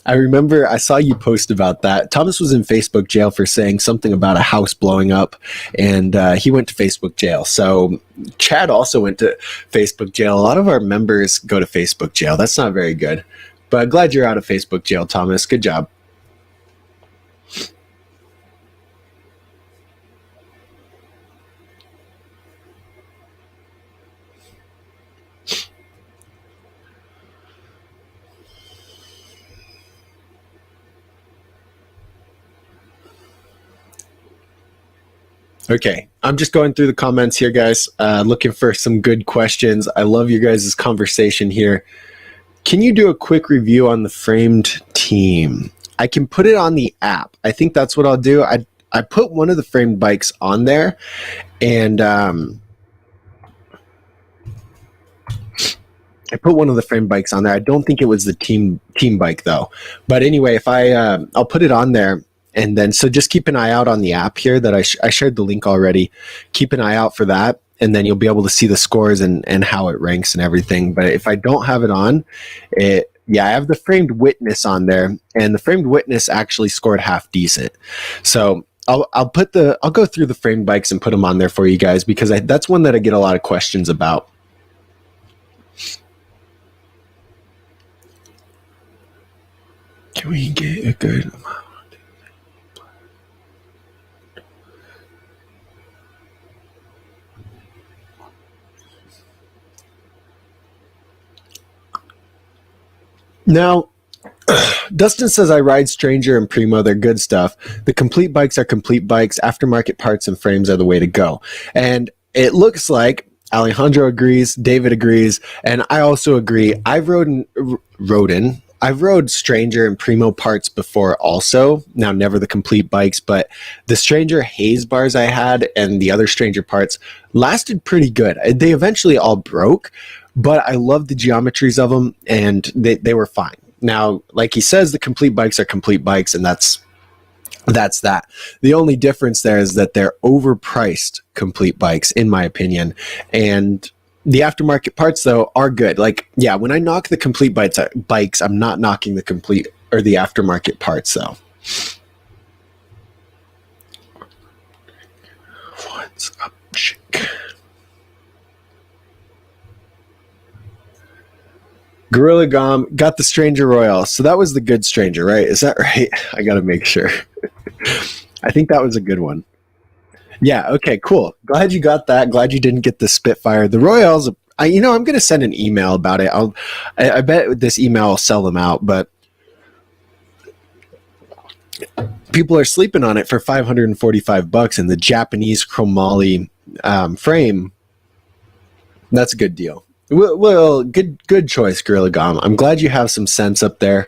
I remember I saw you post about that. Thomas was in Facebook jail for saying something about a house blowing up, and he went to Facebook jail. So Chad also went to Facebook jail. A lot of our members go to Facebook jail. That's not very good. But glad you're out of Facebook jail, Thomas. Good job. Okay, I'm just going through the comments here, guys, looking for some good questions. I love your guys' conversation here. Can you do a quick review on the framed team? I can put it on the app. I think that's what I'll do. I put one of the framed bikes on there, and I put one of the framed bikes on there. I don't think it was the team bike though. But anyway, if I'll put it on there. And then, so just keep an eye out on the app here that I shared the link already. Keep an eye out for that, and then you'll be able to see the scores and how it ranks and everything. But if I don't have it on, I have the framed witness on there, and the framed witness actually scored half decent. So I'll go through the framed bikes and put them on there for you guys, because that's one that I get a lot of questions about. Can we get a good amount? Now, Dustin says, I ride Stranger and Primo. They're good stuff. The complete bikes are complete bikes. Aftermarket parts and frames are the way to go. And it looks like Alejandro agrees, David agrees, and I also agree. I've rode Stranger and Primo parts before also. Now, never the complete bikes, but the Stranger haze bars I had and the other Stranger parts lasted pretty good. They eventually all broke, but I love the geometries of them, and they were fine. Now, like he says, the complete bikes are complete bikes, and that's that. The only difference there is that they're overpriced complete bikes, in my opinion. And the aftermarket parts, though, are good. Like, yeah, when I knock the complete bikes, I'm not knocking the complete or the aftermarket parts, though. What's up, chick? Gorilla Gom got the Stranger Royale. So that was the good Stranger, right? Is that right? I got to make sure. I think that was a good one. Yeah, okay, cool. Glad you got that. Glad you didn't get the Spitfire. The Royales, I'm going to send an email about it. I bet this email will sell them out, but people are sleeping on it for $545, and the Japanese chromoly frame, that's a good deal. Well, good choice, Gorilla Gom. I'm glad you have some sense up there.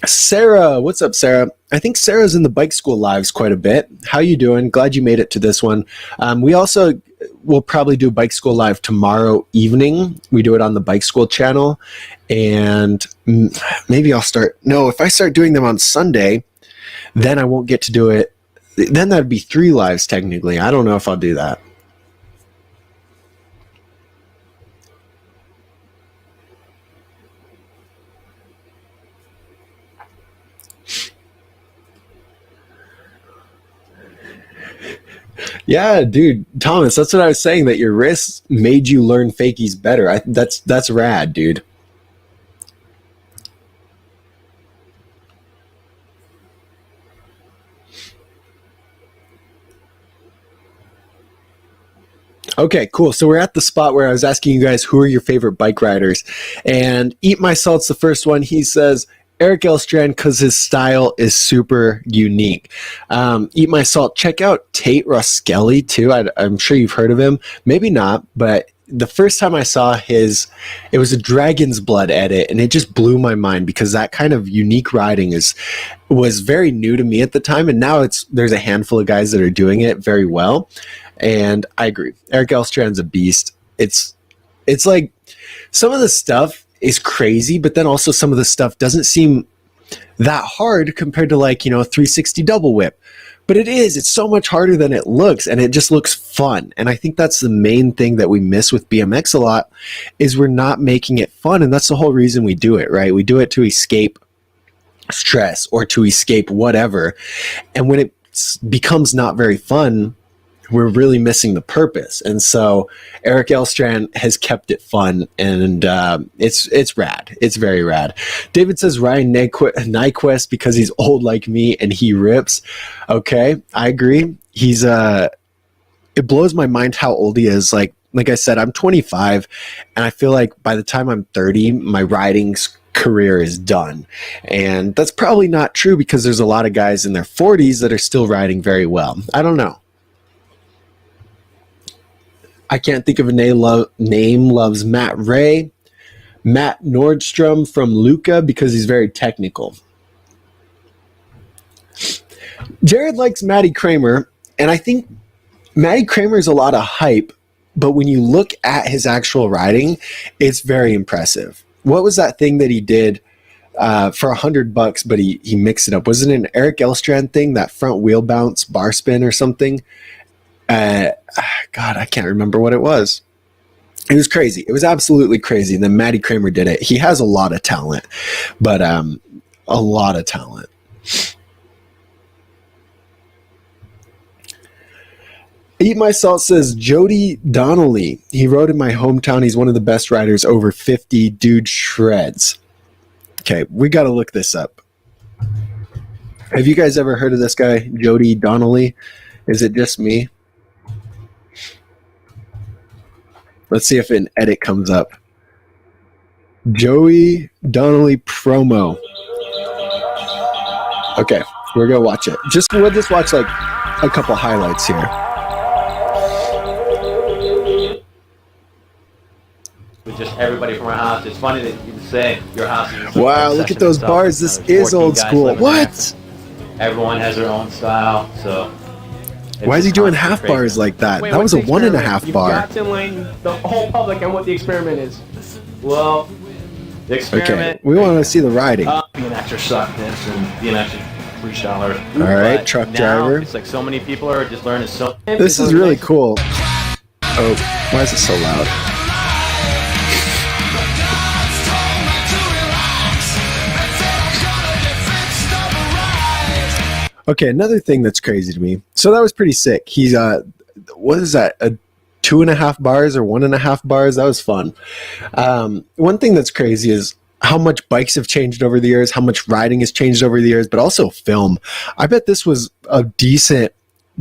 Sarah, what's up, Sarah? I think Sarah's in the Bike School Lives quite a bit. How you doing? Glad you made it to this one. We also will probably do Bike School Live tomorrow evening. We do it on the Bike School channel, and maybe I'll start. No, if I start doing them on Sunday, then I won't get to do it. Then that'd be 3 lives technically. I don't know if I'll do that. Yeah, dude, Thomas, that's what I was saying, that your wrists made you learn fakies better. That's rad, dude. Okay, cool. So we're at the spot where I was asking you guys who are your favorite bike riders, and Eat My Salt's the first one. He says Eric Elstrand because his style is super unique. Eat My Salt. Check out Tate Roskelly too. I'm sure you've heard of him. Maybe not, but the first time I saw it was a Dragon's Blood edit, and it just blew my mind because that kind of unique riding was very new to me at the time, and now there's a handful of guys that are doing it very well. And I agree. Eric Elstrand's a beast. It's like some of the stuff is crazy, but then also some of the stuff doesn't seem that hard compared to 360 double whip, But it is. It's so much harder than it looks, and it just looks fun. And I think that's the main thing that we miss with BMX a lot is we're not making it fun, and that's the whole reason we do it, right? We do it to escape stress or to escape whatever. And when it becomes not very fun, we're really missing the purpose. And so Eric Elstrand has kept it fun, and it's rad. It's very rad. David says Ryan Nyquist because he's old like me and he rips. Okay, I agree. He's it blows my mind how old he is. Like I said, I'm 25, and I feel like by the time I'm 30, my riding career is done. And that's probably not true because there's a lot of guys in their 40s that are still riding very well. I don't know. I can't think of a name. Loves Matt Ray. Matt Nordstrom from Luca because he's very technical. Jared likes Matty Kramer, and I think Matty Kramer is a lot of hype, but when you look at his actual riding, it's very impressive. What was that thing that he did for $100, but he mixed it up? Was it an Eric Elstrand thing, that front wheel bounce bar spin or something? God, I can't remember what it was. It was crazy. It was absolutely crazy. And then Matty Kramer did it. He has a lot of talent, but a lot of talent. Eat My Salt says Jody Donnelly. He rode in my hometown. He's one of the best riders over 50. Dude shreds. Okay, we got to look this up. Have you guys ever heard of this guy, Jody Donnelly? Is it just me? Let's see if an edit comes up. Joey Donnelly promo. Okay, we're gonna watch it. We'll just watch like a couple highlights here. With just everybody from our house. It's funny that you say your house is. Wow, look at those bars. This is old school. What? Everyone has their own style, so. Why is he doing half crazy. Bars like that? Wait, that was a 1.5 bar. You've got to enlighten the whole public on what the experiment is. Well, the experiment. Okay, we want to see the riding. Being an extra suckness and being an extra freestyler. All right, but truck now, driver. It's like so many people are just learning so. This is really cool. Oh, why is it so loud? Okay, another thing that's crazy to me. So that was pretty sick. He's what is that? A 2.5 bars or 1.5 bars? That was fun. One thing that's crazy is how much bikes have changed over the years, how much riding has changed over the years, but also film. I bet this was a decent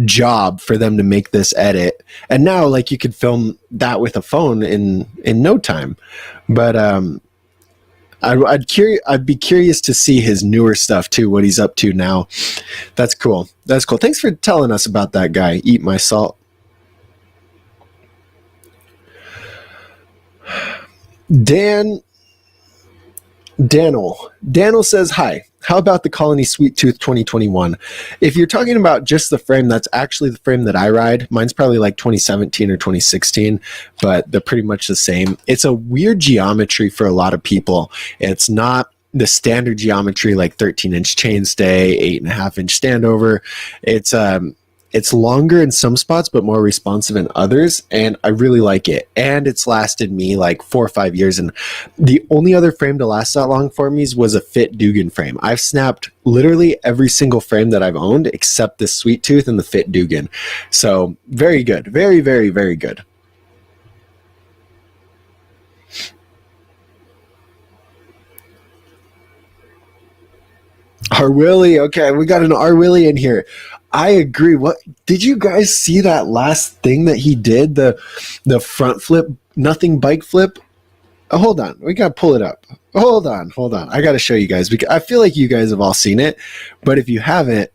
job for them to make this edit. And now, like, you could film that with a phone in no time. But I'd be curious to see his newer stuff too, what he's up to now. That's cool. That's cool. Thanks for telling us about that guy. Eat My Salt. Daniel says, hi. How about the Colony Sweet Tooth 2021? If you're talking about just the frame, that's actually the frame that I ride. Mine's probably like 2017 or 2016, but they're pretty much the same. It's a weird geometry for a lot of people. It's not the standard geometry like 13-inch chainstay, 8.5-inch standover. It's longer in some spots, but more responsive in others, and I really like it. And it's lasted me like 4 or 5 years, and the only other frame to last that long for me was a Fit Dugan frame. I've snapped literally every single frame that I've owned except the Sweet Tooth and the Fit Dugan. So very good. Very, very, very good. R. Willie. Okay, we got an R. Willie in here. I agree. What did you guys see that last thing that he did? The front flip, nothing bike flip. Oh, hold on, we gotta pull it up. Hold on. I gotta show you guys because I feel like you guys have all seen it, but if you haven't,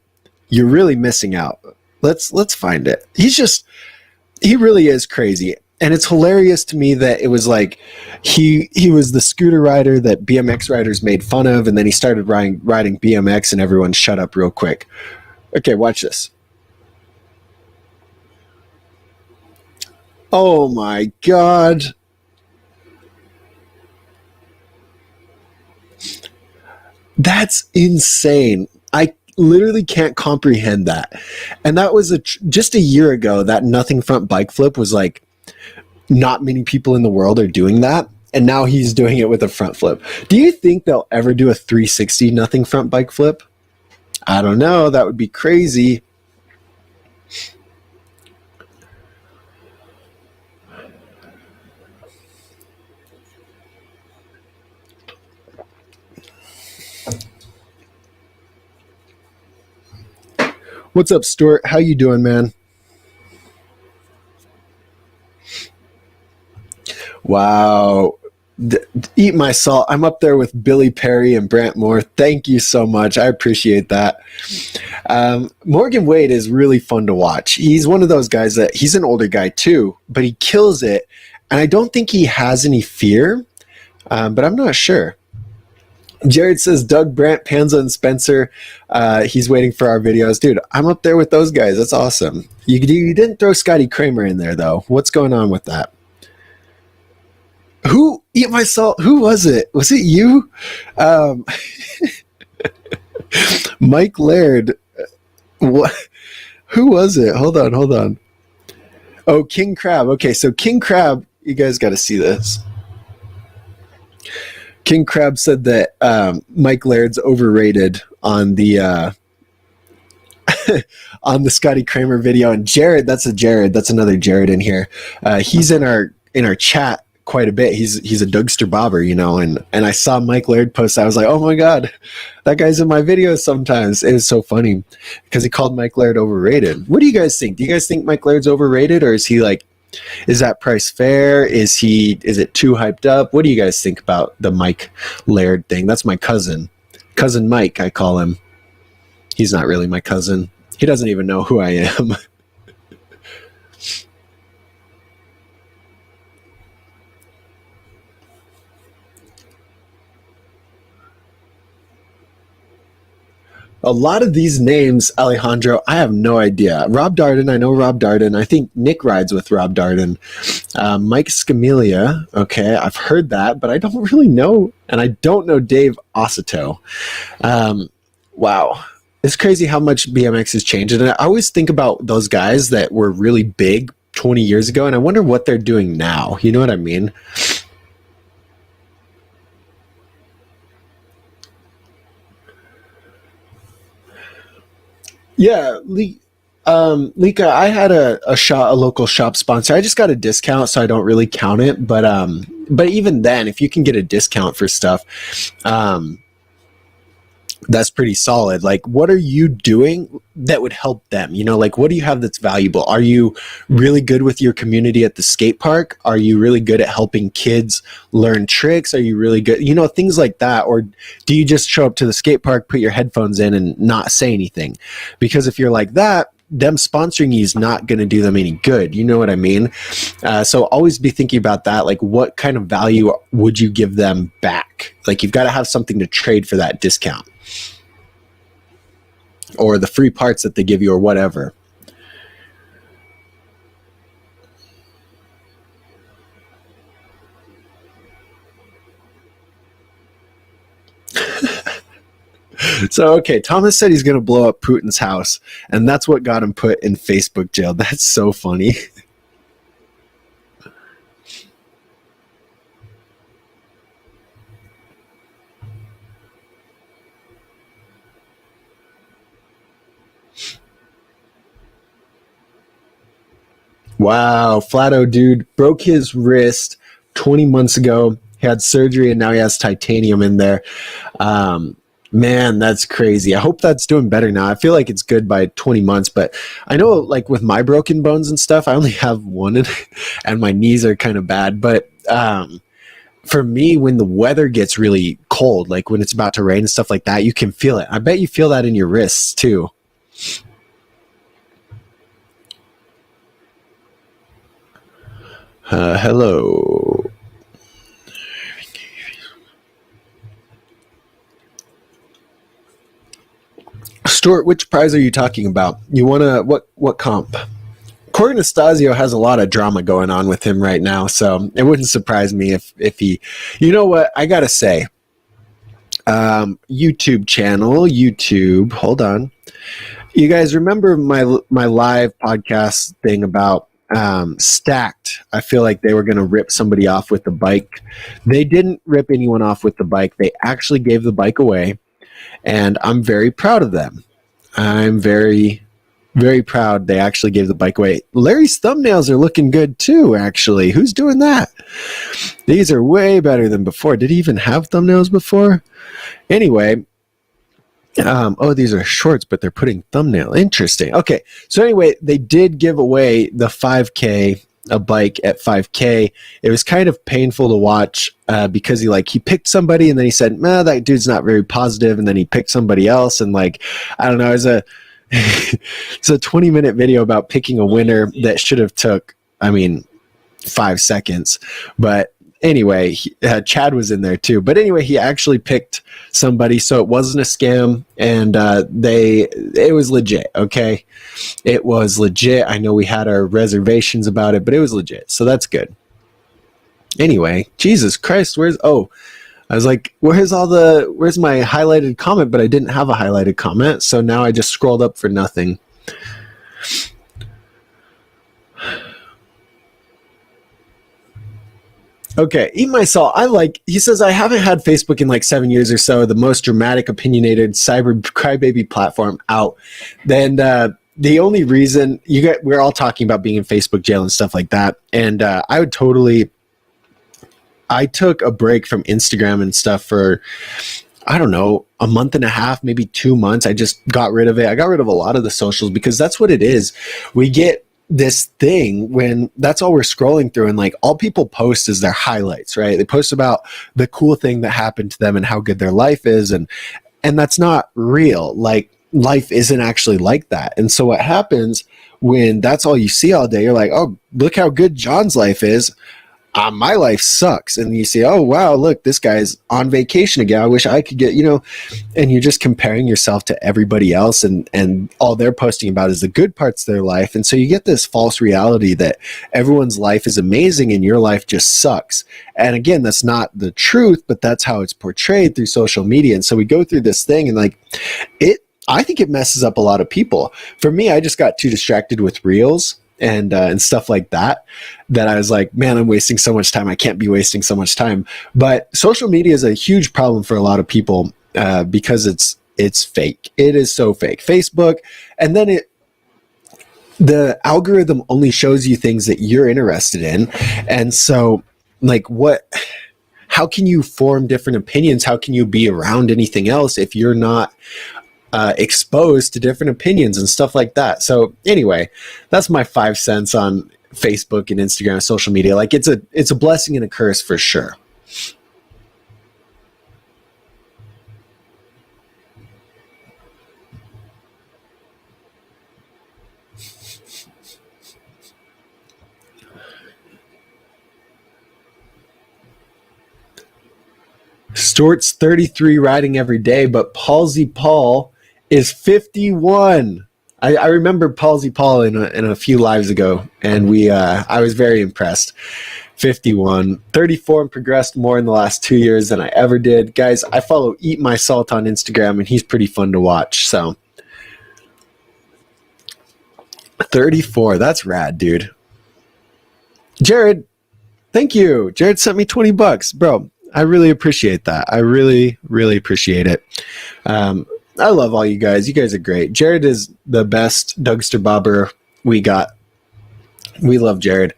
you're really missing out. Let's find it. He really is crazy, and it's hilarious to me that it was like he was the scooter rider that BMX riders made fun of, and then he started riding BMX, and everyone shut up real quick. Okay, watch this. Oh my God. That's insane. literally can't comprehend that. And that was just a year ago that nothing front bike flip was like, not many people in the world are doing that. And now he's doing it with a front flip. Do you think they'll ever do a 360 nothing front bike flip? I don't know. That would be crazy. What's up, Stuart? How you doing, man? Wow. Eat my salt. I'm up there with Billy Perry and Brant Moore. Thank you so much. I appreciate that. Morgan Wade is really fun to watch. He's one of those guys that he's an older guy too, but he kills it. And I don't think he has any fear, but I'm not sure. Jared says Doug, Brant, Panza, and Spencer. He's waiting for our videos. Dude, I'm up there with those guys. That's awesome. You didn't throw Scotty Kramer in there, though. What's going on with that? Who eat my salt? Who was it? Was it you? Mike Laird. What? Who was it? Hold on. Oh, King Crab. Okay, so King Crab, you guys got to see this. King Crab said that Mike Laird's overrated on the on the Scotty Kramer video, and Jared, that's another Jared in here. He's in our chat quite a bit. He's a Dougster bobber, you know, and I saw Mike Laird post. I was like, oh my god, that guy's in my videos sometimes. It was so funny because he called Mike Laird overrated. What do you guys think? Do you guys think Mike Laird's overrated, or is he like? Is that price fair? Is it too hyped up? What do you guys think about the Mike Laird thing? That's my cousin Mike, I call him. He's not really my cousin. He doesn't even know who I am. A lot of these names, Alejandro, I have no idea. Rob Darden, I know Rob Darden. I think Nick rides with Rob Darden. Mike Scamelia, okay, I've heard that, but I don't really know. And I don't know Dave Osito. Wow. It's crazy how much BMX has changed. And I always think about those guys that were really big 20 years ago, and I wonder what they're doing now. You know what I mean? Yeah, Lika, I had a local shop sponsor. I just got a discount, so I don't really count it. But even then, if you can get a discount for stuff, that's pretty solid. Like, what are you doing that would help them? You know, like, what do you have that's valuable? Are you really good with your community at the skate park? Are you really good at helping kids learn tricks? Are you really good? You know, things like that. Or do you just show up to the skate park, put your headphones in, and not say anything? Because if you're like that, them sponsoring you is not going to do them any good. You know what I mean? So always be thinking about that. Like, what kind of value would you give them back? Like, you've got to have something to trade for that discount or the free parts that they give you or whatever. So, okay, Thomas said he's going to blow up Putin's house, and that's what got him put in Facebook jail. That's so funny. Wow, Flato dude broke his wrist 20 months ago. He had surgery, and now he has titanium in there. Man, that's crazy. I hope that's doing better now. I feel like it's good by 20 months, but I know, like, with my broken bones and stuff, I only have one, and my knees are kind of bad. But for me, when the weather gets really cold, like when it's about to rain and stuff like that, you can feel it. I bet you feel that in your wrists too. Hello. Stuart, which prize are you talking about? You want to, what comp? Corey Anastasio has a lot of drama going on with him right now, so it wouldn't surprise me if he, you know what, I gotta say, YouTube channel. YouTube. Hold on. You guys remember my live podcast thing about Stacked? I feel like they were going to rip somebody off with the bike. They didn't rip anyone off with the bike. They actually gave the bike away, and I'm very proud of them. I'm very, very proud they actually gave the bike away. Larry's thumbnails are looking good too, actually. Who's doing that? These are way better than before. Did he even have thumbnails before? Anyway, oh, these are shorts, but they're putting thumbnail. Interesting. Okay, so anyway, they did give away the 5K, a bike at 5K. It was kind of painful to watch because he picked somebody and then he said, "Nah, that dude's not very positive," and then he picked somebody else, and I don't know, it's a 20-minute video about picking a winner that should have took 5 seconds, but anyway, Chad was in there too. But anyway, he actually picked somebody, so it wasn't a scam, and it was legit. Okay, it was legit. I know we had our reservations about it, but it was legit, so that's good. Anyway, Jesus Christ, I was like, where's my highlighted comment? But I didn't have a highlighted comment, so now I just scrolled up for nothing. Okay, Eat My Salt. He says, I haven't had Facebook in 7 years or so, the most dramatic, opinionated cyber crybaby platform out. Then the only reason we're all talking about being in Facebook jail and stuff like that. And I took a break from Instagram and stuff for, I don't know, a month and a half, maybe 2 months. I just got rid of it. I got rid of a lot of the socials because that's what it is. We get this thing when that's all we're scrolling through, and all people post is their highlights, right? They post about the cool thing that happened to them and how good their life is, and that's not real. Life isn't actually like that. And so what happens when that's all you see all day, you're like, oh, look how good John's life is. My life sucks. And you say, oh, wow, look, this guy's on vacation again. I wish I could get, and you're just comparing yourself to everybody else, and all they're posting about is the good parts of their life. And so you get this false reality that everyone's life is amazing and your life just sucks. And again, that's not the truth, but that's how it's portrayed through social media. And so we go through this thing, and I think it messes up a lot of people. For me, I just got too distracted with reels and stuff like that I was like, man, I'm wasting so much time. I can't be wasting so much time. But social media is a huge problem for a lot of people because it's fake. It is so fake. Facebook, and then the algorithm only shows you things that you're interested in. And so how can you form different opinions? How can you be around anything else if you're not exposed to different opinions and stuff like that? So anyway, that's my 5 cents on Facebook and Instagram and social media. It's a blessing and a curse for sure. Stuart's 33 riding every day, but Palsy Paul is 51. I remember Palsy Paul in a few lives ago, and I was very impressed. 51, 34, and progressed more in the last 2 years than I ever did. Guys, I follow Eat My Salt on Instagram, and he's pretty fun to watch. So 34, that's rad, dude. Jared, thank you. Jared sent me $20, bro. I really appreciate that. I really, really appreciate it. I love all you guys. You guys are great. Jared is the best Dougster Bobber we got. We love Jared.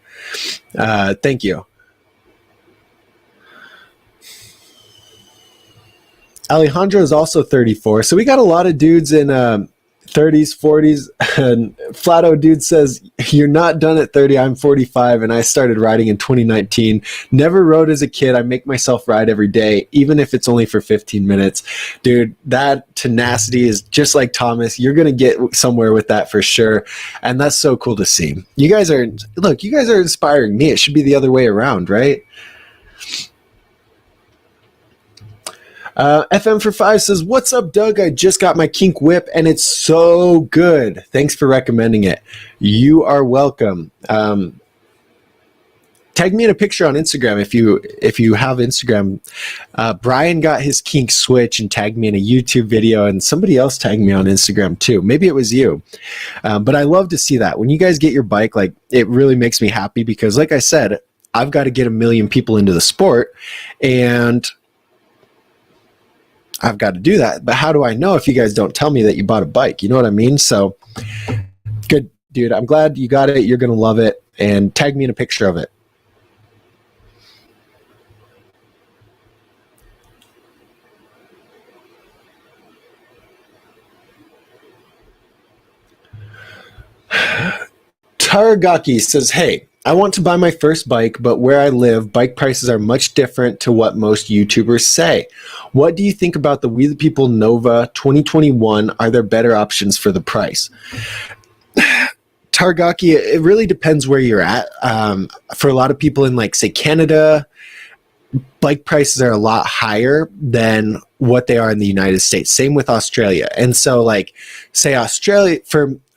Thank you. Alejandro is also 34. So we got a lot of dudes in 30s, 40s. And Flato dude says, you're not done at 30. I'm 45 and I started riding in 2019. Never rode as a kid. I make myself ride every day, even if it's only for 15 minutes. Dude, that tenacity is just like Thomas. You're going to get somewhere with that for sure. And that's so cool to see. You guys are inspiring me. It should be the other way around, right? FM for 5 says, what's up, Doug? I just got my kink whip and it's so good. Thanks for recommending it. You are welcome. Tag me in a picture on Instagram if you have Instagram. Brian got his kink switch and tagged me in a YouTube video, and somebody else tagged me on Instagram too. Maybe it was you. But I love to see that. When you guys get your bike, like, it really makes me happy because, like I said, I've got to get 1 million people into the sport, and I've got to do that. But how do I know if you guys don't tell me that you bought a bike? You know what I mean? So good, dude. I'm glad you got it. You're going to love it. And tag me in a picture of it. Taragaki says, hey, I want to buy my first bike, but where I live, bike prices are much different to what most YouTubers say. What do you think about the We the People Nova 2021? Are there better options for the price? Taragaki, it really depends where you're at. For a lot of people in, like, say, Canada, bike prices are a lot higher than what they are in the United States. Same with Australia. And so, like, say Australia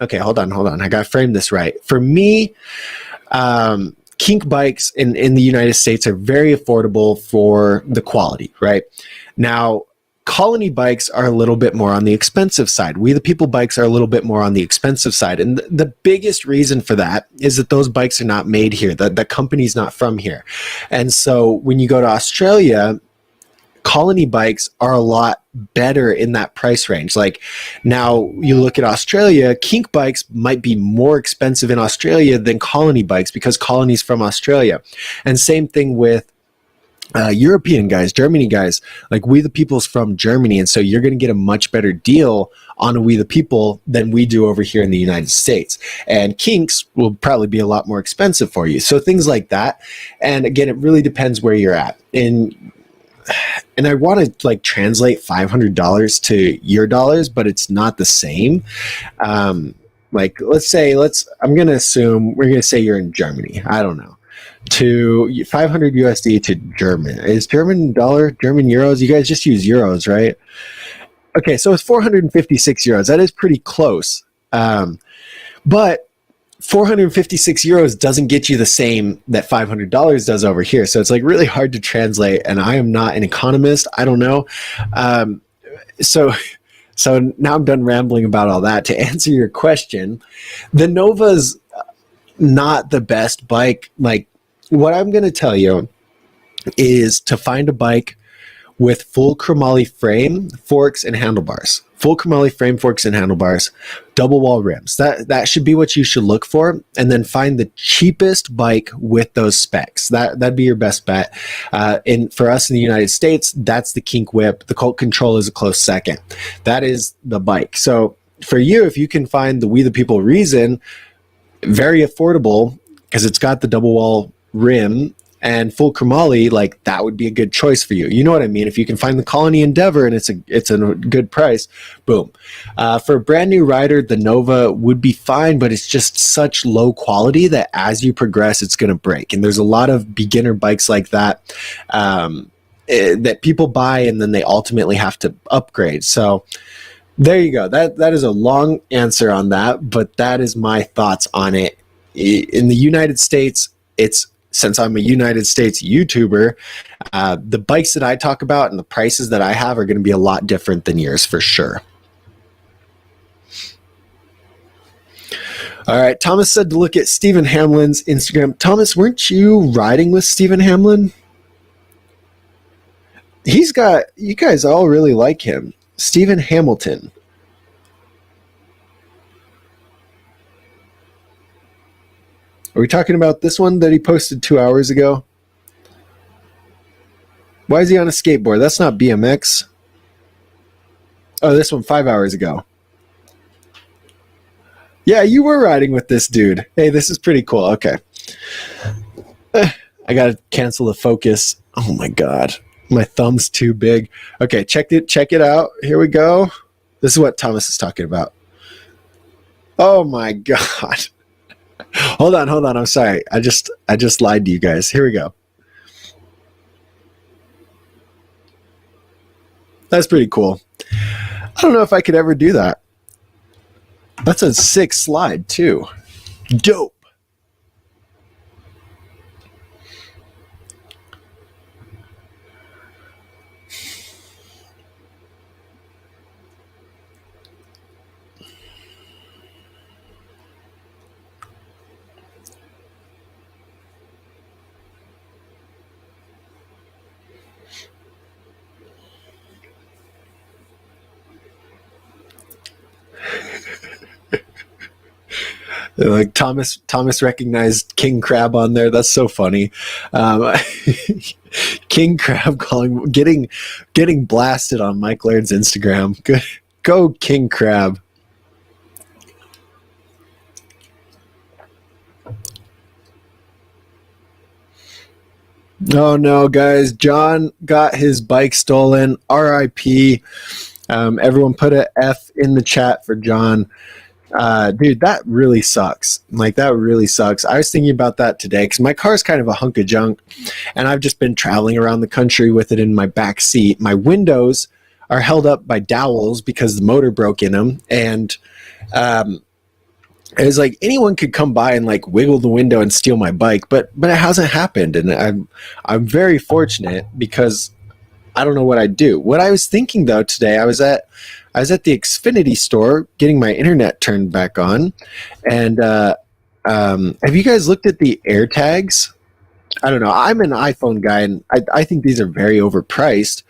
okay, hold on. I got to frame this right. For me, kink bikes in the United States are very affordable for the quality, right? Now, Colony bikes are a little bit more on the expensive side. We the People bikes are a little bit more on the expensive side. And the biggest reason for that is that those bikes are not made here. The company's not from here. And so when you go to Australia, Colony bikes are a lot better in that price range. Like, now you look at Australia, kink bikes might be more expensive in Australia than Colony bikes because Colony's from Australia. And same thing with European guys, Germany guys. Like, We the People's from Germany, and so you're going to get a much better deal on a We the People than we do over here in the United States. And kinks will probably be a lot more expensive for you. So things like that. And again, it really depends where you're at. And I want to, like, translate $500 to your dollars, but it's not the same. Like, I'm going to assume we're going to say you're in Germany. I don't know. To 500 USD to German. Is German dollar, German euros? You guys just use euros, right? Okay, so it's 456 euros. That is pretty close. But 456 euros doesn't get you the same that $500 does over here. So it's, like, really hard to translate, and I am not an economist. I don't know. So now I'm done rambling about all that. To answer your question, the Nova's not the best bike. Like, what I'm going to tell you is to find a bike with full chromoly frame, forks, and handlebars. Full chromoly frame, forks, and handlebars, double wall rims. That should be what you should look for, and then find the cheapest bike with those specs. That'd be your best bet. For us in the United States, that's the Kink Whip. The Colt Control is a close second. That is the bike. So for you, if you can find the We the People Reason, very affordable because it's got the double wall rim and full chromoly, like, that would be a good choice for you. You know what I mean? If you can find the Colony Endeavor and it's a good price, boom. For a brand new rider, the Nova would be fine, but it's just such low quality that as you progress, it's going to break. And there's a lot of beginner bikes like that that people buy and then they ultimately have to upgrade. So there you go. That is a long answer on that, but that is my thoughts on it. In the United States, since I'm a United States YouTuber, the bikes that I talk about and the prices that I have are going to be a lot different than yours for sure. All right, Thomas said to look at Stephen Hamlin's Instagram. Thomas, weren't you riding with Stephen Hamlin? You guys all really like him. Stephen Hamilton. Are we talking about this one that he posted 2 hours ago? Why is he on a skateboard? That's not BMX. Oh, this one 5 hours ago. Yeah, you were riding with this dude. Hey, this is pretty cool. Okay. I gotta cancel the focus. Oh my god. My thumb's too big. Okay, check it out. Here we go. This is what Thomas is talking about. Oh my god. Hold on. I'm sorry. I just lied to you guys. Here we go. That's pretty cool. I don't know if I could ever do that. That's a sick slide too. Dope. Like Thomas recognized King Crab on there. That's so funny. Um, King Crab getting blasted on Mike Laird's Instagram. Go King Crab. Oh no, guys! John got his bike stolen. R.I.P. Everyone put a F in the chat for John. Dude, that really sucks. Like, that really sucks. I was thinking about that today because my car's kind of a hunk of junk, and I've just been traveling around the country with it in my back seat. My windows are held up by dowels because the motor broke in them, and it was like anyone could come by and like wiggle the window and steal my bike, but it hasn't happened, and I'm very fortunate because I don't know what I'd do. What I was thinking though today, I was at the Xfinity store getting my internet turned back on, and have you guys looked at the AirTags? I don't know. I'm an iPhone guy, and I think these are very overpriced,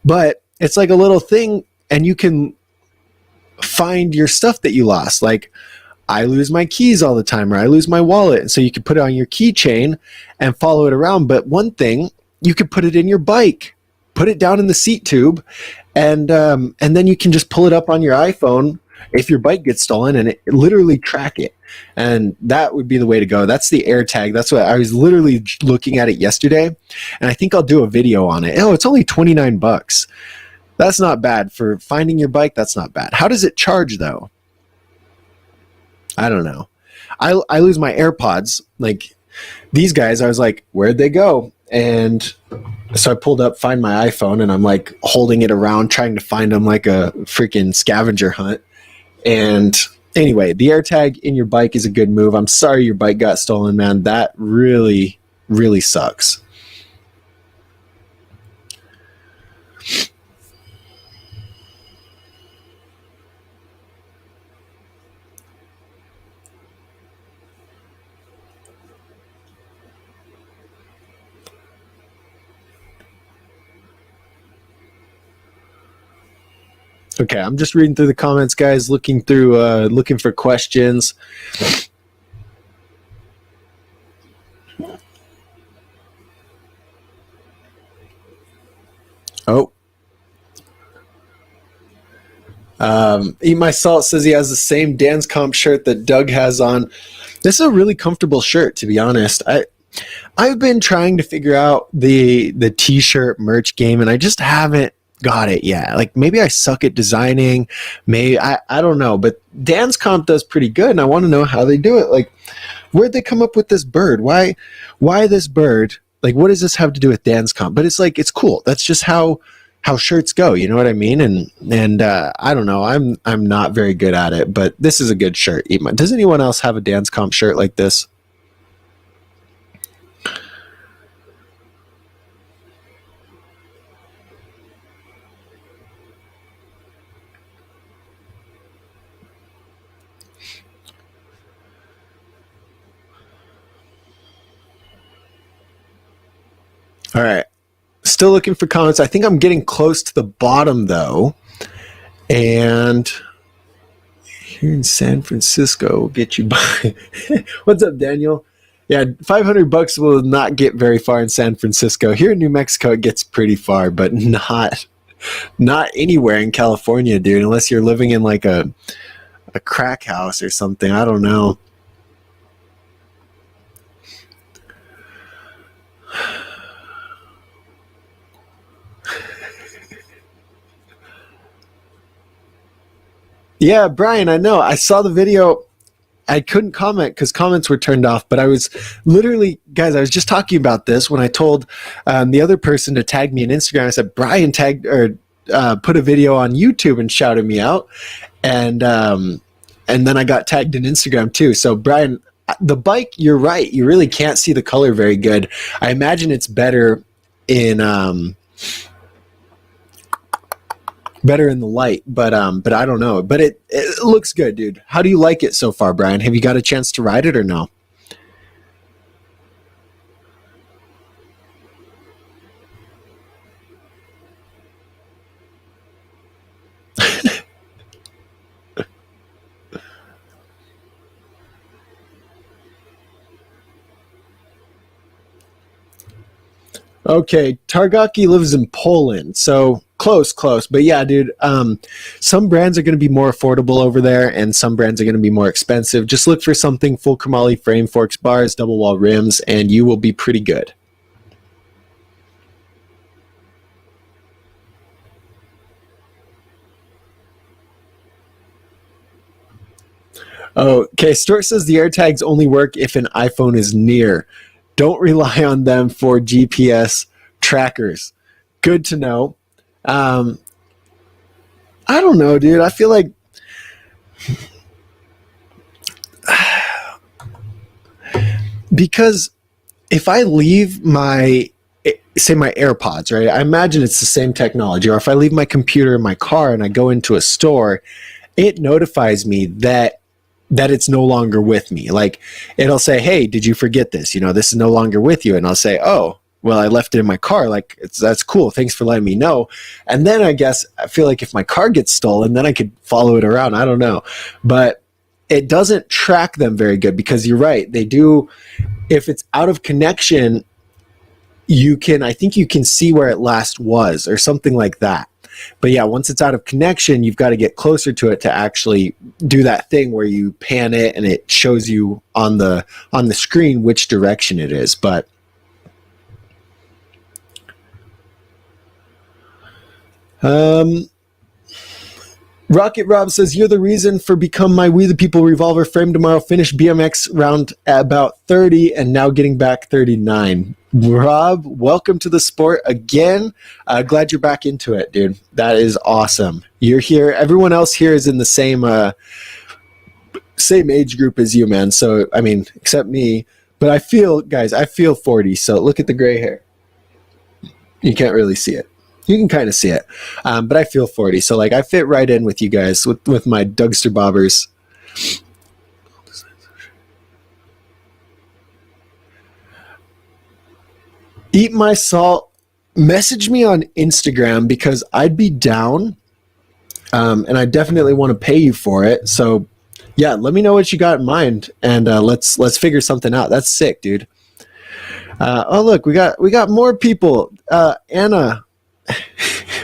but it's like a little thing, and you can find your stuff that you lost. Like, I lose my keys all the time, or I lose my wallet, and so you can put it on your keychain and follow it around. But one thing, you could put it in your bike, put it down in the seat tube, and then you can just pull it up on your iPhone if your bike gets stolen, and it literally track it. And that would be the way to go. That's the AirTag. That's what I was literally looking at it yesterday, and I think I'll do a video on it. Oh, it's only $29. That's not bad for finding your bike. That's not bad. How does it charge though? I don't know. I lose my AirPods. Like, these guys, I was like, where'd they go? And so I pulled up, find my iPhone, and I'm like holding it around, trying to find them like a freaking scavenger hunt. And anyway, the AirTag in your bike is a good move. I'm sorry your bike got stolen, man. That really, really sucks. Okay, I'm just reading through the comments, guys, looking for questions. Oh. Eat My Salt says he has the same Dance Comp shirt that Doug has on. This is a really comfortable shirt, to be honest. I've been trying to figure out the t-shirt merch game, and I just haven't got it yet. Like, maybe I suck at designing, maybe I don't know, but Dance Comp does pretty good, and I want to know how they do it. Like, where'd they come up with this bird? Why this bird? Like, what does this have to do with Dance Comp? But it's like, it's cool. That's just how shirts go, you know what I mean? And I don't know. I'm not very good at it, but this is a good shirt. Does anyone else have a Dance Comp shirt like this? All right. Still looking for comments. I think I'm getting close to the bottom, though. And here in San Francisco, we'll get you by. What's up, Daniel? Yeah, $500 will not get very far in San Francisco. Here in New Mexico, it gets pretty far, but not anywhere in California, dude, unless you're living in like a crack house or something. I don't know. Yeah, Brian, I know. I saw the video. I couldn't comment because comments were turned off, but I was literally, guys, I was just talking about this when I told the other person to tag me on Instagram. I said, Brian put a video on YouTube and shouted me out. And then I got tagged in Instagram too. So Brian, the bike, you're right. You really can't see the color very good. I imagine it's better in the light, but I don't know. But it looks good, dude. How do you like it so far, Brian? Have you got a chance to ride it or no? Okay, Targaki lives in Poland, so close, but yeah, dude. Some brands are going to be more affordable over there, and some brands are going to be more expensive. Just look for something full chromoly frame, forks, bars, double wall rims, and you will be pretty good. Oh, okay. Stuart says the AirTags only work if an iPhone is near. Don't rely on them for GPS trackers. Good to know. I don't know, dude. I feel like because if I leave my say my AirPods, right? I imagine it's the same technology. Or if I leave my computer in my car and I go into a store, it notifies me that it's no longer with me. Like it'll say, "Hey, did you forget this? You know, this is no longer with you." And I'll say, "Oh, well, I left it in my car. Like that's cool. Thanks for letting me know." And then I guess I feel like if my car gets stolen, then I could follow it around. I don't know, but it doesn't track them very good because you're right. They do. If it's out of connection, I think you can see where it last was or something like that. But yeah, once it's out of connection, you've got to get closer to it to actually do that thing where you pan it and it shows you on the screen which direction it is. But Rocket Rob says, "You're the reason for Become My We the People Revolver Frame tomorrow. Finish BMX round at about 30 and now getting back 39. Rob, welcome to the sport again. Glad you're back into it, dude. That is awesome. You're here. Everyone else here is in the same age group as you, man. So, I mean, except me. But I feel 40. So look at the gray hair. You can't really see it. You can kind of see it, but I feel 40. So like I fit right in with you guys with my Dougster bobbers. Eat my salt. Message me on Instagram because I'd be down, and I definitely want to pay you for it. So yeah, let me know what you got in mind, and let's figure something out. That's sick, dude. Oh look, we got more people. Anna.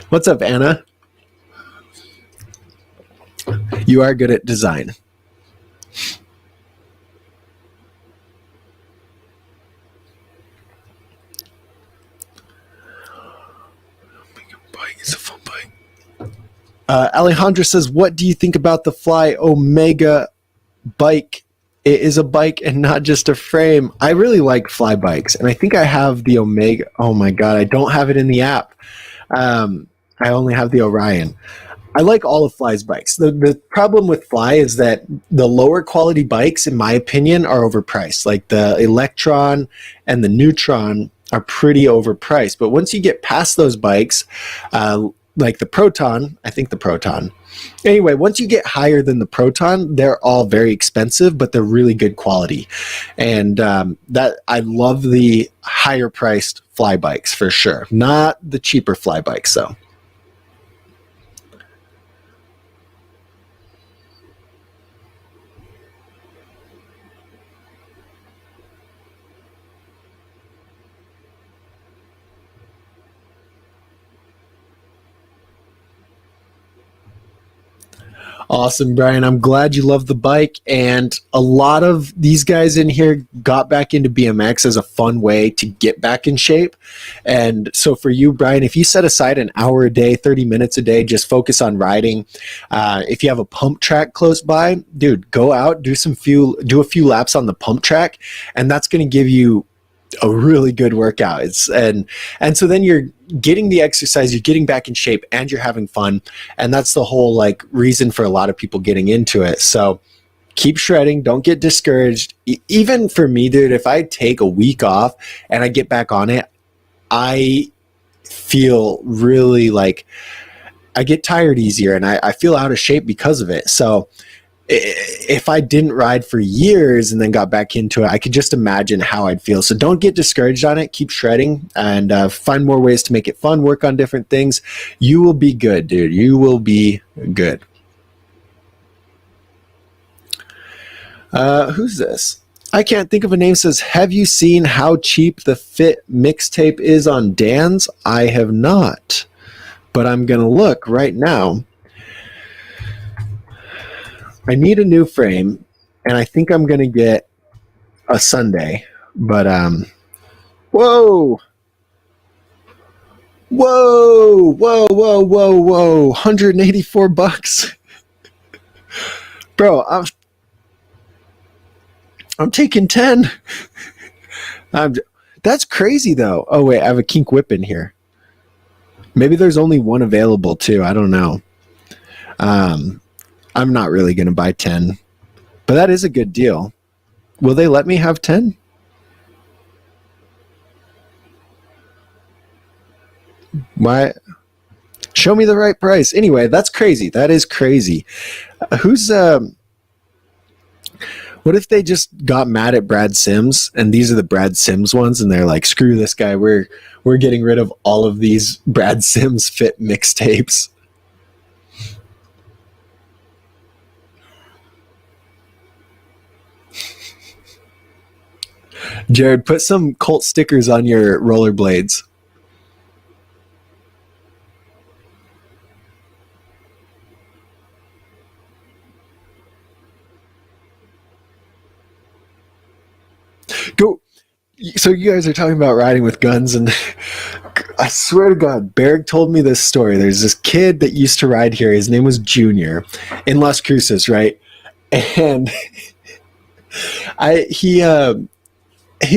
What's up, Anna? You are good at design. It's a fun bike. Alejandra says, "What do you think about the Fly Omega bike? It is a bike and not just a frame." I really like Fly bikes, and I think I have the Omega. Oh my god, I don't have it in the app. I only have the Orion. I like all of Fly's bikes. The problem with Fly is that the lower quality bikes, in my opinion, are overpriced. Like the Electron and the Neutron are pretty overpriced. But once you get past those bikes, like the Proton, I think the Proton. Anyway, once you get higher than the Proton, they're all very expensive, but they're really good quality. And that I love the higher priced Fly bikes for sure. Not the cheaper Fly bikes though. Awesome, Brian. I'm glad you love the bike. And a lot of these guys in here got back into BMX as a fun way to get back in shape. And so for you, Brian, if you set aside an hour a day, 30 minutes a day, just focus on riding. If you have a pump track close by, dude, go out, do a few laps on the pump track. And that's going to give you a really good workout. And so then you're getting the exercise, you're getting back in shape, and you're having fun. And that's the whole like reason for a lot of people getting into it. So keep shredding, don't get discouraged. Even for me, dude, if I take a week off and I get back on it, I feel really like I get tired easier and I feel out of shape because of it. So if I didn't ride for years and then got back into it, I could just imagine how I'd feel. So don't get discouraged on it. Keep shredding and find more ways to make it fun. Work on different things. You will be good, dude. You will be good. Who's this? I can't think of a name. Says, have you seen how cheap the Fit mixtape is on Dan's? I have not, but I'm going to look right now. I need a new frame, and I think I'm going to get a Sunday, but, whoa, 184 bucks. Bro, I'm taking 10. That's crazy though. Oh wait, I have a kink whip in here. Maybe there's only one available too. I don't know. I'm not really going to buy 10, but that is a good deal. Will they let me have 10? Why? Show me the right price. Anyway, that's crazy. That is crazy. What if they just got mad at Brad Sims and these are the Brad Sims ones and they're like, screw this guy. We're getting rid of all of these Brad Sims Fit mixtapes. Jared, put some Colt stickers on your rollerblades. Go. So you guys are talking about riding with guns, and I swear to God, Berg told me this story. There's this kid that used to ride here. His name was Junior in Las Cruces, right? And he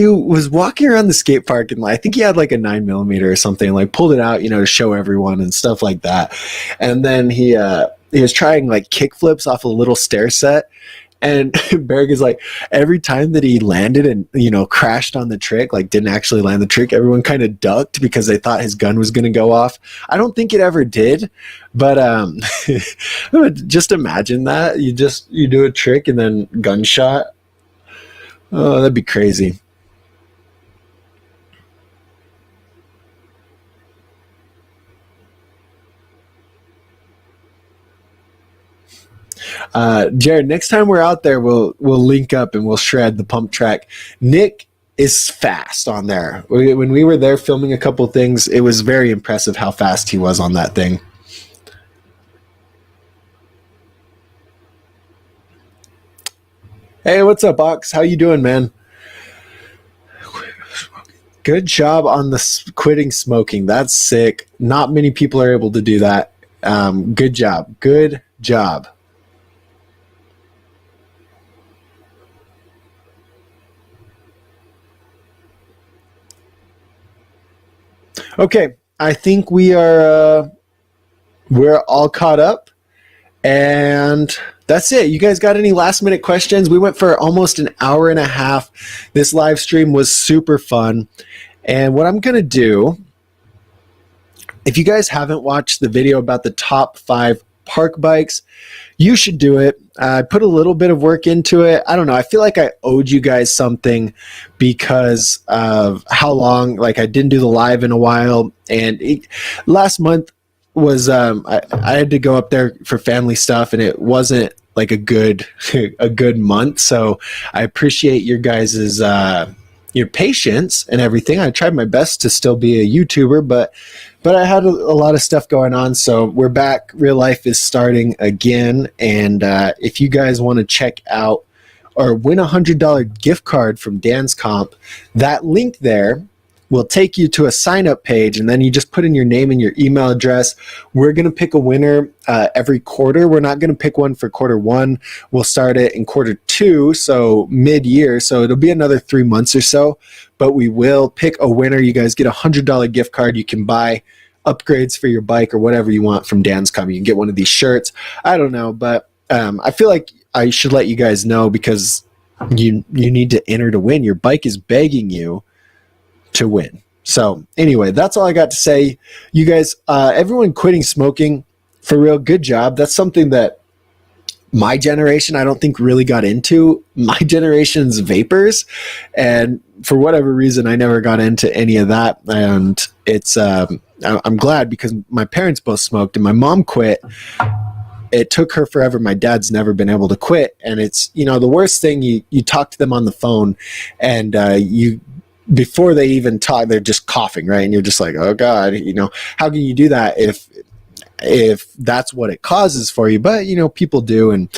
was walking around the skate park, and I think he had like a 9mm or something, like pulled it out, to show everyone and stuff like that. And then he was trying like kick flips off a little stair set. And Berg is like, every time that he landed and, crashed on the trick, like didn't actually land the trick, everyone kind of ducked because they thought his gun was going to go off. I don't think it ever did, but just imagine that. You do a trick and then gunshot. Oh, that'd be crazy. Jared, next time we're out there, we'll link up and we'll shred the pump track. Nick is fast on there. When we were there filming a couple things, it was very impressive how fast he was on that thing. Hey, what's up, Ox? How you doing, man? Good job on the quitting smoking. That's sick. Not many people are able to do that. Good job. Good job. Okay, I think we're all caught up, and that's it. You guys got any last minute questions? We went for almost an hour and a half. This live stream was super fun, and what I'm gonna do, if you guys haven't watched the video about the top 5 park bikes, you should do it. I put a little bit of work into it. I don't know. I feel like I owed you guys something because of how long, like I didn't do the live in a while. And last month was, I had to go up there for family stuff and it wasn't like a good month. So I appreciate your guys's, your patience and everything. I tried my best to still be a YouTuber, but I had a lot of stuff going on. So we're back. Real life is starting again. And if you guys want to check out or win $100 gift card from Dan's Comp, that link there will take you to a sign up page, and then you just put in your name and your email address. We're going to pick a winner every quarter. We're not going to pick one for quarter 1. We'll start it in quarter 2, so mid-year. So it'll be another 3 months or so, but we will pick a winner. You guys get a $100 gift card. You can buy upgrades for your bike or whatever you want from Dan's Comp. You can get one of these shirts. I don't know, but I feel like I should let you guys know because you need to enter to win. Your bike is begging you to win. So anyway, that's all I got to say. You guys, everyone quitting smoking, for real, good job. That's something that my generation, I don't think really got into. My generation's vapors, and for whatever reason, I never got into any of that. And it's, I'm glad because my parents both smoked and my mom quit. it took her forever. My dad's never been able to quit. And it's, the worst thing, you talk to them on the phone and before they even talk, they're just coughing, right? And you're just like, oh God, how can you do that if that's what it causes for you? But, people do, and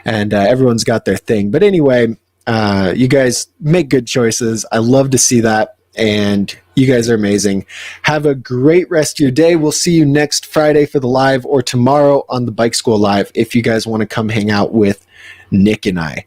everyone's got their thing. But anyway, you guys make good choices. I love to see that. And you guys are amazing. Have a great rest of your day. We'll see you next Friday for the live, or tomorrow on the Bike School Live if you guys want to come hang out with Nick and I.